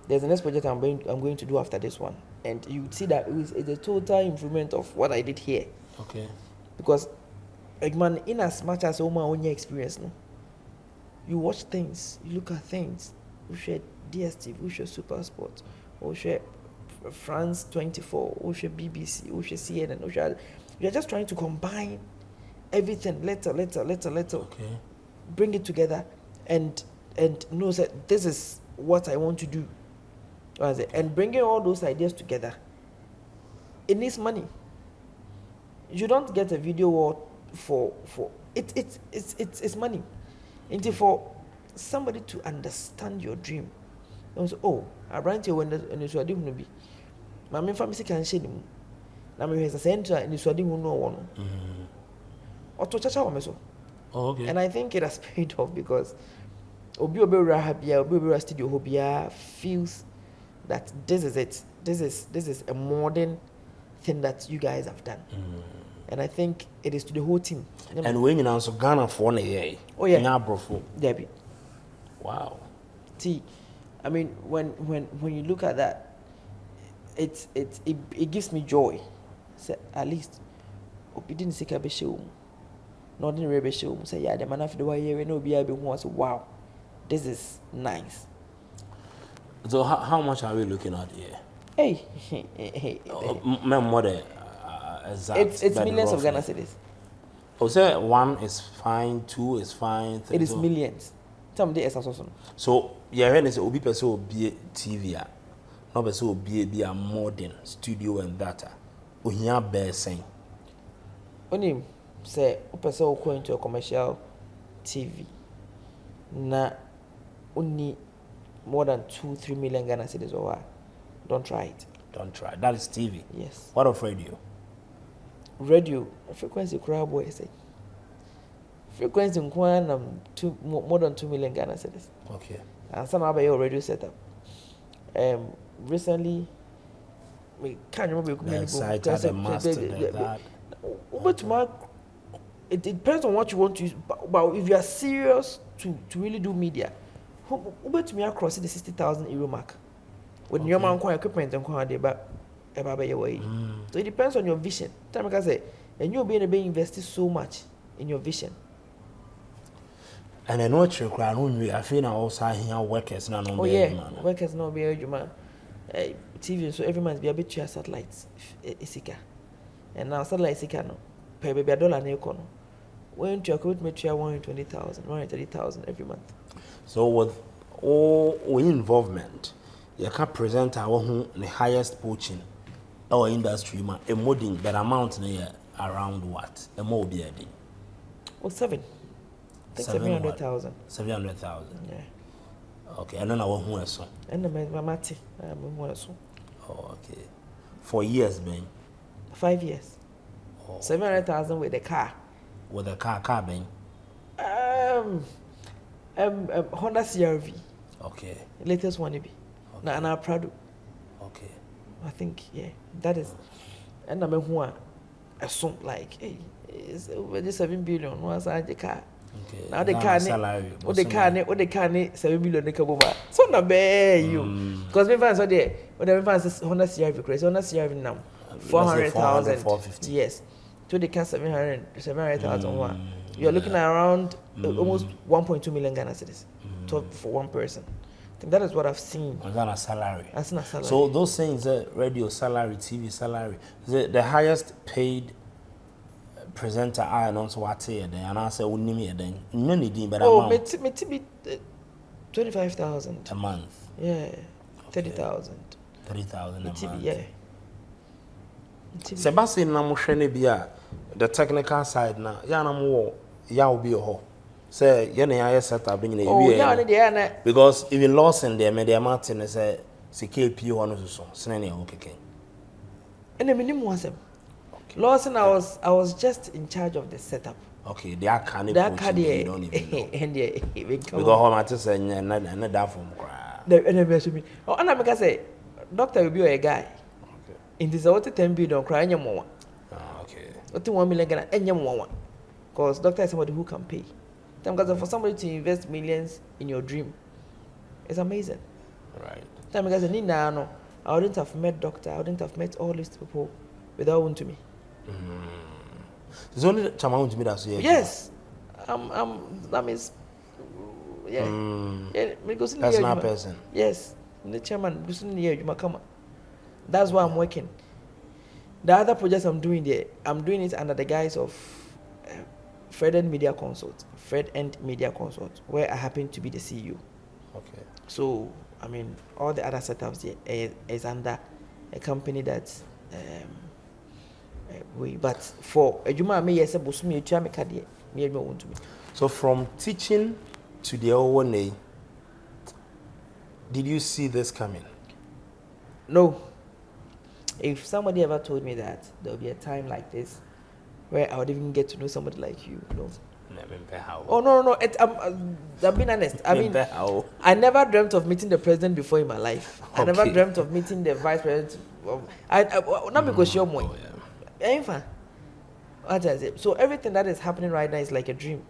Speaker 1: There's a next project I'm going to do after this one, and you would see that it's a total improvement of what I did here.
Speaker 2: Okay.
Speaker 1: Because, like man, in as much as all my own experience, no, you watch things, you look at things. We share DSTV, we share Super Sport, we share France 24, we share BBC, we share CNN, we share. You're just trying to combine everything, little.
Speaker 2: Okay.
Speaker 1: Bring it together and know that this is what I want to do. And bringing all those ideas together, it needs money. You don't get a video wall for it's money. And for somebody to understand your dream, and so, oh, I ran to when it's what going to be. My main family can share them. Now me has a center and it's what they will know one. Or to chacha womeso.
Speaker 2: Oh, okay.
Speaker 1: And I think it has paid off because Obi Obera Studio Hobia feels that this is it. This is a modern thing that you guys have done. And I think it is to the whole team.
Speaker 2: And when you answer Ghana for a year.
Speaker 1: Oh yeah.
Speaker 2: Debbie. Wow.
Speaker 1: See, I mean when you look at that, it gives me joy. So at least Obi didn't say kabeshe not in rebe show say yeah the man after the way we no be able to say wow this is nice.
Speaker 2: So how much are we looking at here?
Speaker 1: Hey.
Speaker 2: More than
Speaker 1: it's millions of Ghana cedis.
Speaker 2: Oh, say 1 is fine, 2 is fine, 3
Speaker 1: it is millions. Some day also.
Speaker 2: So yeah, when say obi person will be TV no person will be a modern studio and data. Ohia bear saying.
Speaker 1: Only say a person will go into a commercial TV. Na only more than 2-3 million Ghana cedis over. Don't try it.
Speaker 2: Don't try. That is TV.
Speaker 1: Yes.
Speaker 2: What of radio?
Speaker 1: Radio frequency crowd boy say. Frequency more than 2 million Ghana cedis.
Speaker 2: Okay.
Speaker 1: And some have your radio setup. Recently, we can't remember it depends on what you want to use. But if you are serious to really do media, to me across the 60,000 euro mark. with your man equipment and quality but about your way. So it depends on your vision. Time I say, and you'll be able to invest so much in your vision.
Speaker 2: And I know what you're crying. I feel also here workers now.
Speaker 1: Oh yeah, workers now be able to TV, so every month be a bit to satellites. Isika, and now satellite Isika no pay baby $1 na econo. When to equipment to 120,000, 130,000 every month.
Speaker 2: So with all involvement, you can present our the highest poaching our industry ma a modding but amount near around what a more be a day.
Speaker 1: Oh, 7. I think 700,000.
Speaker 2: 700,000.
Speaker 1: Yeah.
Speaker 2: Okay, and then our home so.
Speaker 1: And the mamati, so.
Speaker 2: Oh, okay. 4 years, man.
Speaker 1: 5 years. Oh, 700,000 with the car.
Speaker 2: With a car, man.
Speaker 1: Honda CRV.
Speaker 2: Okay.
Speaker 1: Latest one, maybe. Okay. And our Prado.
Speaker 2: Okay.
Speaker 1: I think, yeah, that is. And I'm who assume like, hey, it's over 7 billion. Once I the car.
Speaker 2: Okay.
Speaker 1: Now the car, what the car, 7 billion. The car, so na be you. Because me fans are there. When the fans Honda CRV, crazy Honda CRV now 400,000.
Speaker 2: 450.
Speaker 1: Yes. To the car 700,000. You're looking at around almost 1.2 million Ghana cedis for one person. I think that is what I've seen.
Speaker 2: As a salary.
Speaker 1: As a salary.
Speaker 2: So those things, radio salary, TV salary, the highest paid presenter I announce what here then, and I say we need then. No need, but
Speaker 1: amount. Me 25,000
Speaker 2: a month.
Speaker 1: Yeah, 30,000.
Speaker 2: 30,000 a month.
Speaker 1: Yeah.
Speaker 2: Sebastian Namushene Bia, the technical side now. Yanamo, ya will be a ho. Say, Yana setup in the because even Lawson there, Media Martin is a CKP one or so, Snany okay.
Speaker 1: And the minimum was him. Lawson, I was just in charge of the setup.
Speaker 2: Okay, they are canny.
Speaker 1: That can't don't even know. And
Speaker 2: because home at us and that from cry.
Speaker 1: Oh, and I'm say, doctor will be a guy. Okay. In this out 10 billion crying your mama.
Speaker 2: Okay.
Speaker 1: What 1 million Ghana and your mama. Because doctor is somebody who can pay. Because for somebody to invest millions in your dream, it's amazing.
Speaker 2: Right.
Speaker 1: Because I wouldn't have met doctor, I wouldn't have met all these people without Wontumi.
Speaker 2: There's only Chama Wontumi that's here.
Speaker 1: Yes. That means yeah. Because
Speaker 2: that's not a person.
Speaker 1: Yes. The chairman that's why I'm working. The other projects I'm doing there, I'm doing it under the guise of Fred End Media Consult, where I happen to be the CEO.
Speaker 2: Okay.
Speaker 1: So, I mean, all the other setups there is under a company that but for a Juma me yes, Busumi, Chamekadi, me want to me.
Speaker 2: So, from teaching to the own name, did you see this coming?
Speaker 1: No. If somebody ever told me that there will be a time like this, where I would even get to know somebody like you, no. Oh no! I'm being honest. I mean, I never dreamt of meeting the president before in my life. Okay. I never dreamt of meeting the vice president. Not because you're more. So everything that is happening right now is like a dream.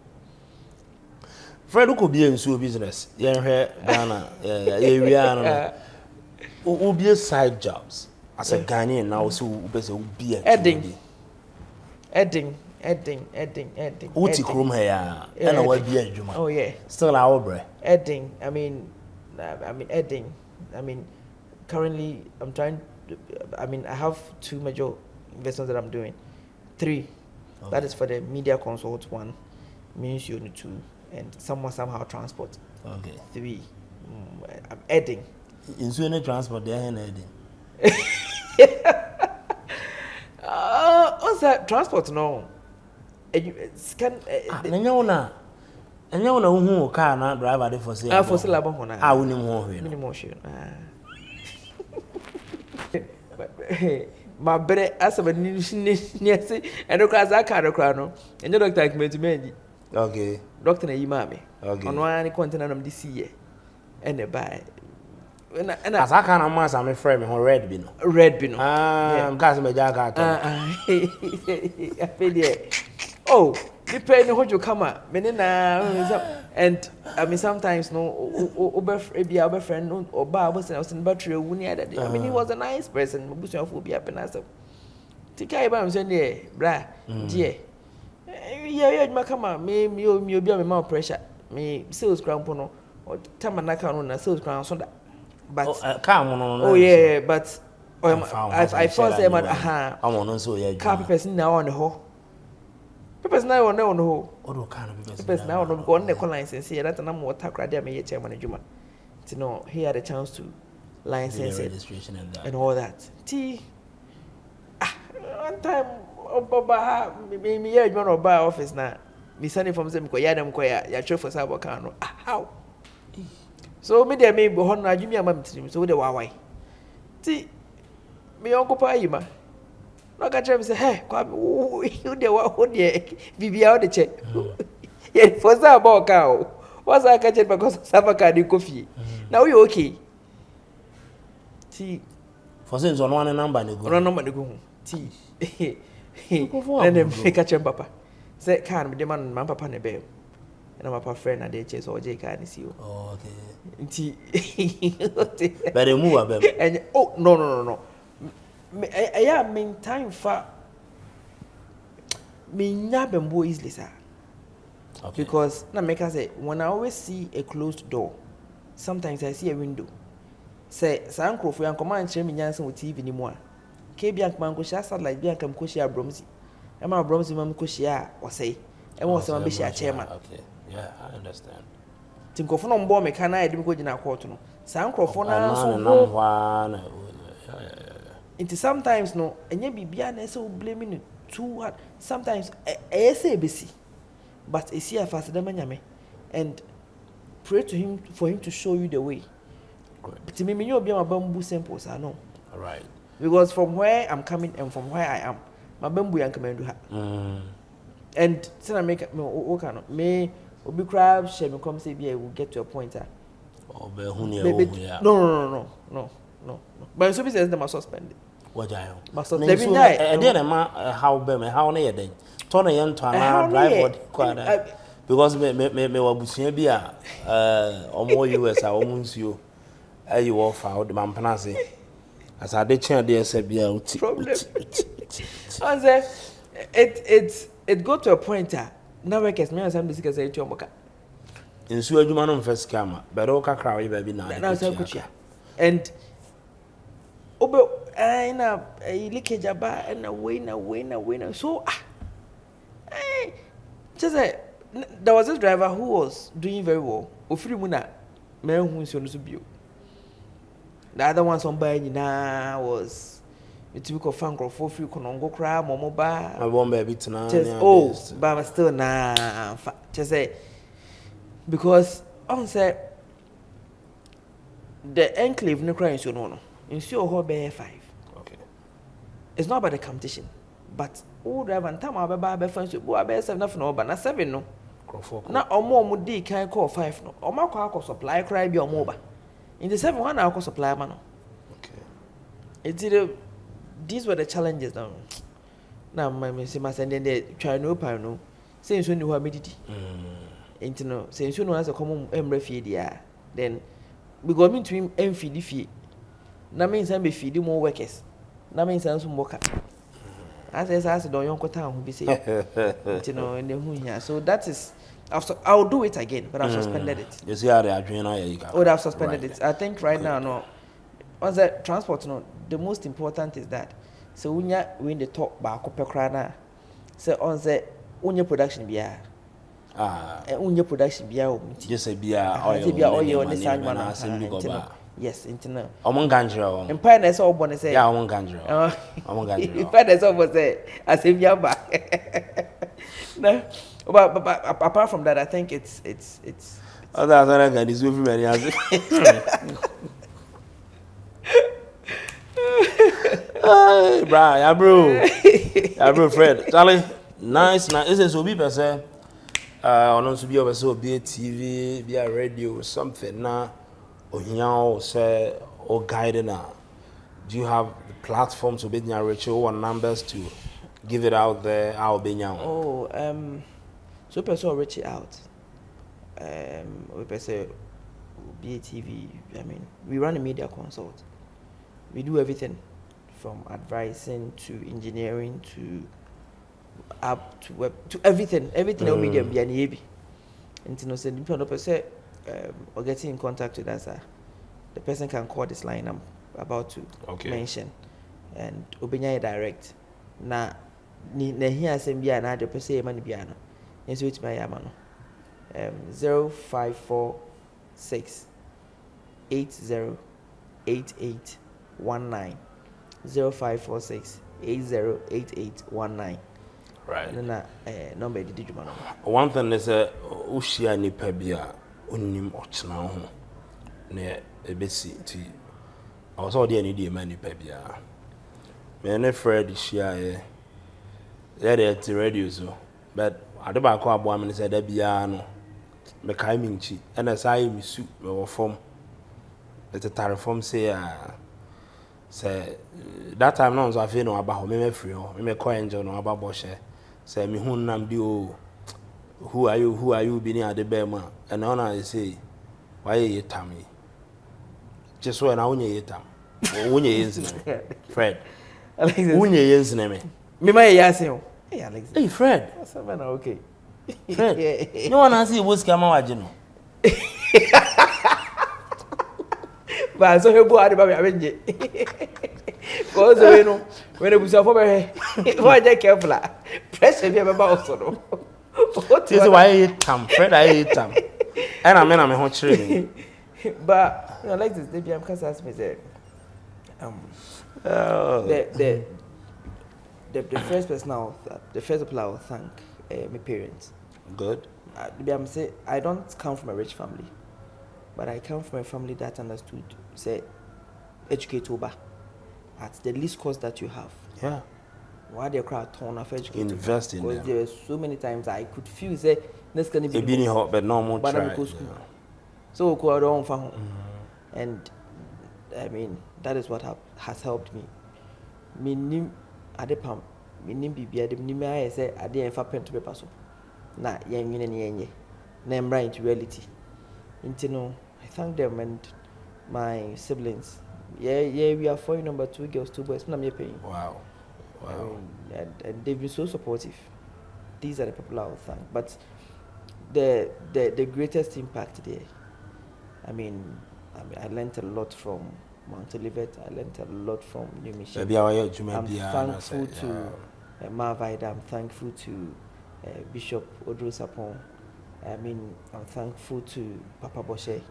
Speaker 2: Fred could be in business. Ghana, will be side jobs as a Ghanaian now. So will be
Speaker 1: Edding.
Speaker 2: Uti krum here, and I will be a Juma.
Speaker 1: Oh yeah.
Speaker 2: Still our bread.
Speaker 1: Edding. I mean, Edding. I mean, currently I'm trying. I have 2 major investments that I'm doing. 3. Okay. That is for the media consult 1, means unit 2, and somehow transport.
Speaker 2: Okay.
Speaker 1: 3. I'm adding.
Speaker 2: In Sweden transport, they are adding.
Speaker 1: What's that? Transport? No. Scan.
Speaker 2: And you know who car not driver for sale.
Speaker 1: For sale,
Speaker 2: I wouldn't know.
Speaker 1: My brother as a news and because I can't crown, and the doctor recommended.
Speaker 2: Okay.
Speaker 1: Doctor Imami.
Speaker 2: Okay.
Speaker 1: On one continent of this year, and a buy.
Speaker 2: And as I can't amass, I'm afraid of red bino.
Speaker 1: Red bino.
Speaker 2: I'm casting my jacket.
Speaker 1: Oh, Me pay no hojo kama. Me na and I mean sometimes no obe friend no oba was in battery wuni that day. I mean he was a nice person. Busu of obi apenasa. Tika iba am say bra dear. Yeah, kama me obi am my pressure. Me sales crown pono or tamanaka no na sales crown so that. But
Speaker 2: oh
Speaker 1: yeah, but
Speaker 2: I
Speaker 1: first say man aha.
Speaker 2: I'm on so yeah.
Speaker 1: Car person now on the ho. Papers now on the ho.
Speaker 2: What kind of
Speaker 1: Papers now on go on the license here. That's an water credit. I may chairman of Juma. To know he had a chance to license it
Speaker 2: registration
Speaker 1: and all that. One time, me yeah, man of bar office now. Me sending from them ko yadam ko ya for sabo kan how. So me there me go on na Jimmy am so the why. Me uncle pa yima. No ka tell me say hey you the what the bibia o the check. Yeah for sabo kan. What's I catch it because sabo kan di coffee. Now you okay?
Speaker 2: For since on one number they go.
Speaker 1: One number they go. And then catch him papa. Say can me man papa ne be. And my papa friend and they chase or J can see you.
Speaker 2: Oh, okay.
Speaker 1: But
Speaker 2: they move up.
Speaker 1: And oh no. I mean time for me nyabembo easily sir. Okay. Because na make us say when I always see a closed door, sometimes I see a window. Say sankrofo yan command chere me nyansen with TV ni mu a. Ke biank man ko share satellite biank am ko share bromsi. E ma bromsi mam ko share o say. E mo say man be share chairman.
Speaker 2: Okay. Yeah, I understand.
Speaker 1: Tinkofo no mbo me kana edim ko gina court no. Sankrofo na so It sometimes no enye bibia na say blame me too hard. Sometimes I say besi. But I see a fast nyame and pray to him for him to show you the way. But me you be my bamboo simple I know.
Speaker 2: All right.
Speaker 1: Because from where I'm coming and from where I am, my bamboo yan come do ha. And since I make me okay no me obi crab share me come say be I will get to a point
Speaker 2: oh be hunia
Speaker 1: no. But so be says them are suspended.
Speaker 2: What I am.
Speaker 1: But so they be die.
Speaker 2: And then how be me how na ye den. Turn a young to an drive quite because me wabusia bi a omo US a omo nsuo ayi wo fa o de man panase as I dey chen dey say bia
Speaker 1: problem. And say it go to a point now we can me some discuss say to omoka
Speaker 2: nsuo adwuma no mfa sika ma but o kakra we ba bi na
Speaker 1: say kuchia and obe na leakage aba na we so just there was this driver who was doing very well. Ofiri mu na me hu nsuo no so bio. The other one somebody na was a typical fan for free konongo kra momo ba.
Speaker 2: I won't be tonight.
Speaker 1: Just but still na just say because on say the enclave no cry nsuo no nsuo ho be 5.
Speaker 2: Okay.
Speaker 1: It's not about the competition, but all driver and time be fans go be 7 no ba na 7 no. Na omo di kan call 5 no. Omo akọ supply cry bi omo ba. In the 7 one akọ supply man. Okay. These were the challenges now. Now my say my send they try no say so ni ho amedidi. Enti no say so no as a common emre fie dia. Then we go mean to him feed fie. Na mean say be feed more workers. Na mean say so moka. As don't yon kota who be say you know in the hunya. So that is I'll do it again, but I've suspended it.
Speaker 2: You see how they are doing now.
Speaker 1: Oh, I've suspended it. I think right now no. On the transport no, the most important is that so when you the talk back up krana. So on the unya production biya. Unya production biya.
Speaker 2: Just say biya
Speaker 1: oil on the side man. Yes, internal.
Speaker 2: Among ganjro.
Speaker 1: Empire na so born say.
Speaker 2: Yeah, among ganjro. Among ganjro.
Speaker 1: Empire na so born say as if you back. No, but apart from that, I think it's.
Speaker 2: Other than that, it's very many. Bro, Fred, Charlie, nice. This is Obi per se. On to be over so be a TV, be a radio, something now. Or here, say, or guiding now. Do you have the platform to be in your ritual or numbers to give it out there? I'll be now.
Speaker 1: Oh, So person reach it out. We person BATV. I mean, we run a media consult. We do everything from advising to engineering to app to web to everything. Everything that media be an EB. And you know, say the person or getting in contact with us, the person can call this line I'm about to mention, and obenya direct. Na here asembia na the person e man bia no. Yes, which my yama no. 0546 808819 0546 808819.
Speaker 2: Right.
Speaker 1: And then number did you know.
Speaker 2: One thing is ushia ni pebia unim ochna ho ne ebesi ti. I was already any day many pebia. Me ne Fred shia the radio so but ade ba ko abo am say da bia no me kai mi nchi na sai mi su me wo form it's a tariform say that time no so afi no aba ho me free ho me call angel no aba bo she say me hu nam bi o who are you bi ni ade be ma and now I say why you tami just so na wonye yetam wonye yenzine Fred wonye yenzine
Speaker 1: me ma yasin. Hey Alex.
Speaker 2: Hey Fred.
Speaker 1: What's up man? Okay.
Speaker 2: Fred. No one has see what's come waje no.
Speaker 1: But so he bo ade ba me abenje. Cause we no when the busa for be why dey careful. Pressure be ba also no.
Speaker 2: What is why you tam Fred I tam. And I mean I'm ho kire me.
Speaker 1: But you know like this they be am cause ask me say the first person the first people I will thank my parents.
Speaker 2: Good.
Speaker 1: I'm say I don't come from a rich family, but I come from a family that understood say educate over at the least cost that you have.
Speaker 2: Yeah.
Speaker 1: Why they cry ton of educate?
Speaker 2: Invest in them.
Speaker 1: Because there were so many times I could feel say this can be
Speaker 2: being hot but no more try.
Speaker 1: So go on for and I mean that is what has helped me. Minim adepam minim bibia dem nim aye say ade enfa pen to paper so na yenwene ne yenye na emra into reality intino I thank them and my siblings. Yeah, we are 4 number 2 girls 2 boys na me paying.
Speaker 2: Wow.
Speaker 1: And they've been so supportive. These are the people I will thank. But the greatest impact there, I mean I learned a lot from Mount Olivet. I learned a lot from New Mission. I'm thankful to Marvide. I'm thankful to Bishop Odro Sapon. I mean, I'm thankful to Papa Boshe.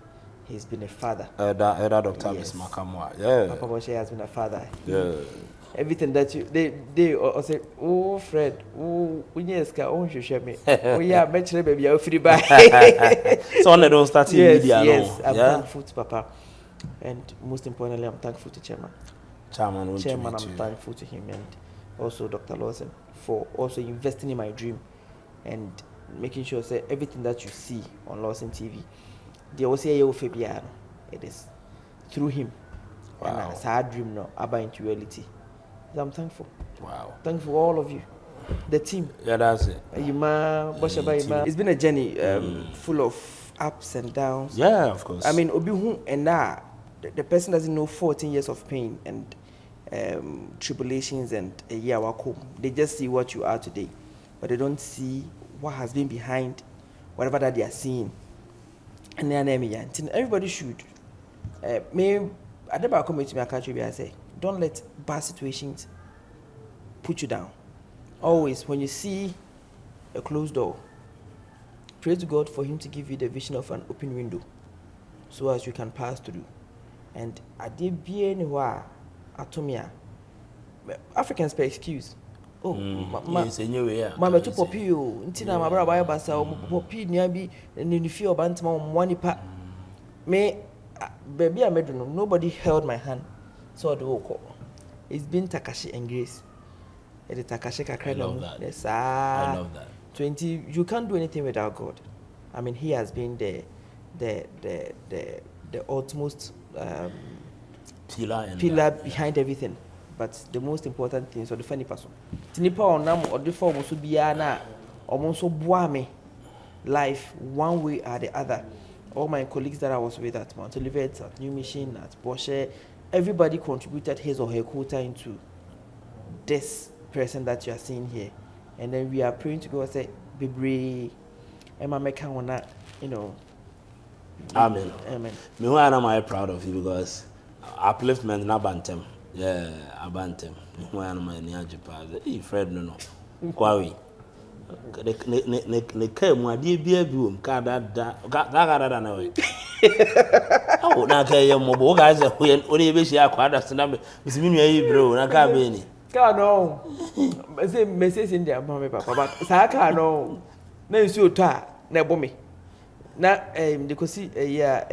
Speaker 1: He's been a father.
Speaker 2: Dr. Miss Makamwa. Yeah.
Speaker 1: Papa Boshe has been a father.
Speaker 2: Yeah.
Speaker 1: Everything that they all say, oh Fred, oh Unyeska, oh show me. Oh yeah, mention baby, I'll free by.
Speaker 2: So on don't start in media.
Speaker 1: Yes, I'm thankful to Papa. And most importantly, I'm thankful to Chairman. I'm thankful to him and also Dr. Lawson for also investing in my dream and making sure that everything that you see on Lawson TV, they will say it is through him.
Speaker 2: Wow.
Speaker 1: And it's our dream now about into reality. So I'm thankful.
Speaker 2: Wow.
Speaker 1: Thankful for all of you. The team.
Speaker 2: Yeah, that's it.
Speaker 1: It's been a journey full of ups and downs.
Speaker 2: Yeah, of course.
Speaker 1: I mean, Obihu and now the person doesn't know 14 years of pain and tribulations and a year walk. They just see what you are today, but they don't see what has been behind whatever that they are seeing. And then everybody should. Me, I never come to my country. I say, don't let bad situations put you down. Always, when you see a closed door, pray to God for Him to give you the vision of an open window, so as you can pass through. And I did be anywhere. Atomia, Africans pay excuse. Oh,
Speaker 2: Mama,
Speaker 1: to poppy, Intina, my brother, Bassa, poppy, nearby, and in the fear of Bantama, one part. May baby, I made nobody held my hand, so I do. It's been Takashi and Grace. It is Takashi
Speaker 2: I love that.
Speaker 1: Yes,
Speaker 2: I love that.
Speaker 1: 20. You can't do anything without God. I mean, He has been the utmost pillar behind everything. But the most important thing is the funny person. Tinipa or nam or the form should be ana almost so boame life one way or the other. All my colleagues that I was with at Mount Olivet, at New Mission, at Porsche, everybody contributed his or her quota into this person that you are seeing here. And then we are praying to God, say, Bibri, Emma Mekana, you know.
Speaker 2: Amen.
Speaker 1: Amen.
Speaker 2: Me who am I proud of you because upliftment na bantem. Yeah, abantem. Me who am I near Japan. Hey, Fred no. Kwawi. Ne mu ade bia bi wom ka da na we. Oh, na ka ye mo bo ga se o ne be shi akwa da na me si mi nua yi bro na ka be ni.
Speaker 1: Ka no. Say message in there mama papa but sa ka no. Na nsu oto a na ebo me. Na de kosi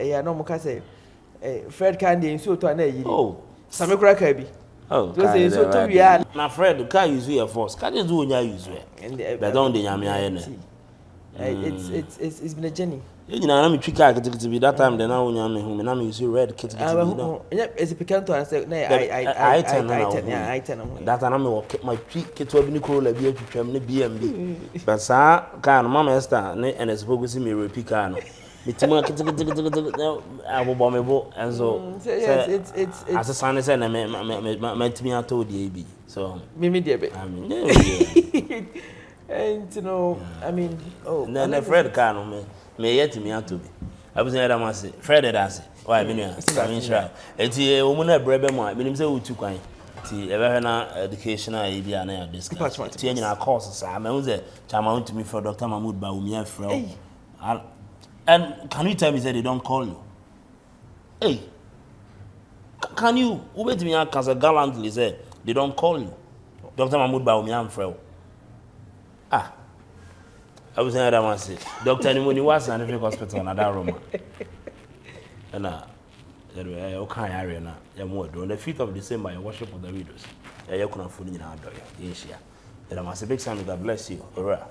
Speaker 1: ya no mo ka say Fred can dey nsu oto a na yi.
Speaker 2: Oh,
Speaker 1: Same kura ka bi.
Speaker 2: oh,
Speaker 1: so say nsu oto wi a
Speaker 2: na Fred can use your force. Can you onya use it? But don't dey nyame aye ne.
Speaker 1: It's been a journey.
Speaker 2: You know, I'm a trick activity that time. Then I onya me home. Na me use red kit.
Speaker 1: Yeah, it's a picanto and say na I ten.
Speaker 2: That time I work my trick kit obi ni ko la bi atwitwam ne BMB. But sa car no mama Esther ne and suppose see me repeat car no. Mitima kit abo me bo and so
Speaker 1: it's
Speaker 2: as a son say na me timi ato the AB. So
Speaker 1: me dey be.
Speaker 2: I mean,
Speaker 1: and you know, I mean, oh,
Speaker 2: na Fred car no me yet me ato bi. Abusan ya da ma say Fred da say. Why me nua? I mean sure. Enti o mu na brebe mo a me nim say utu kwan. Ti e be na educational e bia na ya discuss. Ti nyina course sa me hu say chama Wontumi for Dr. Mahmoud ba umi afro. And can you tell me that they don't call you? Hey, can you wait me out as a gallantly say they don't call you? Dr. Mahmoud ba umi afro. Ah. I was saying that I say, Doctor Nimoni was an hospital in that room. And okay, area now. You're more on the 5th of December, your worship of the widows. You're going to fool in our door. Yes, yeah. And I must say, big son, God bless you. All right.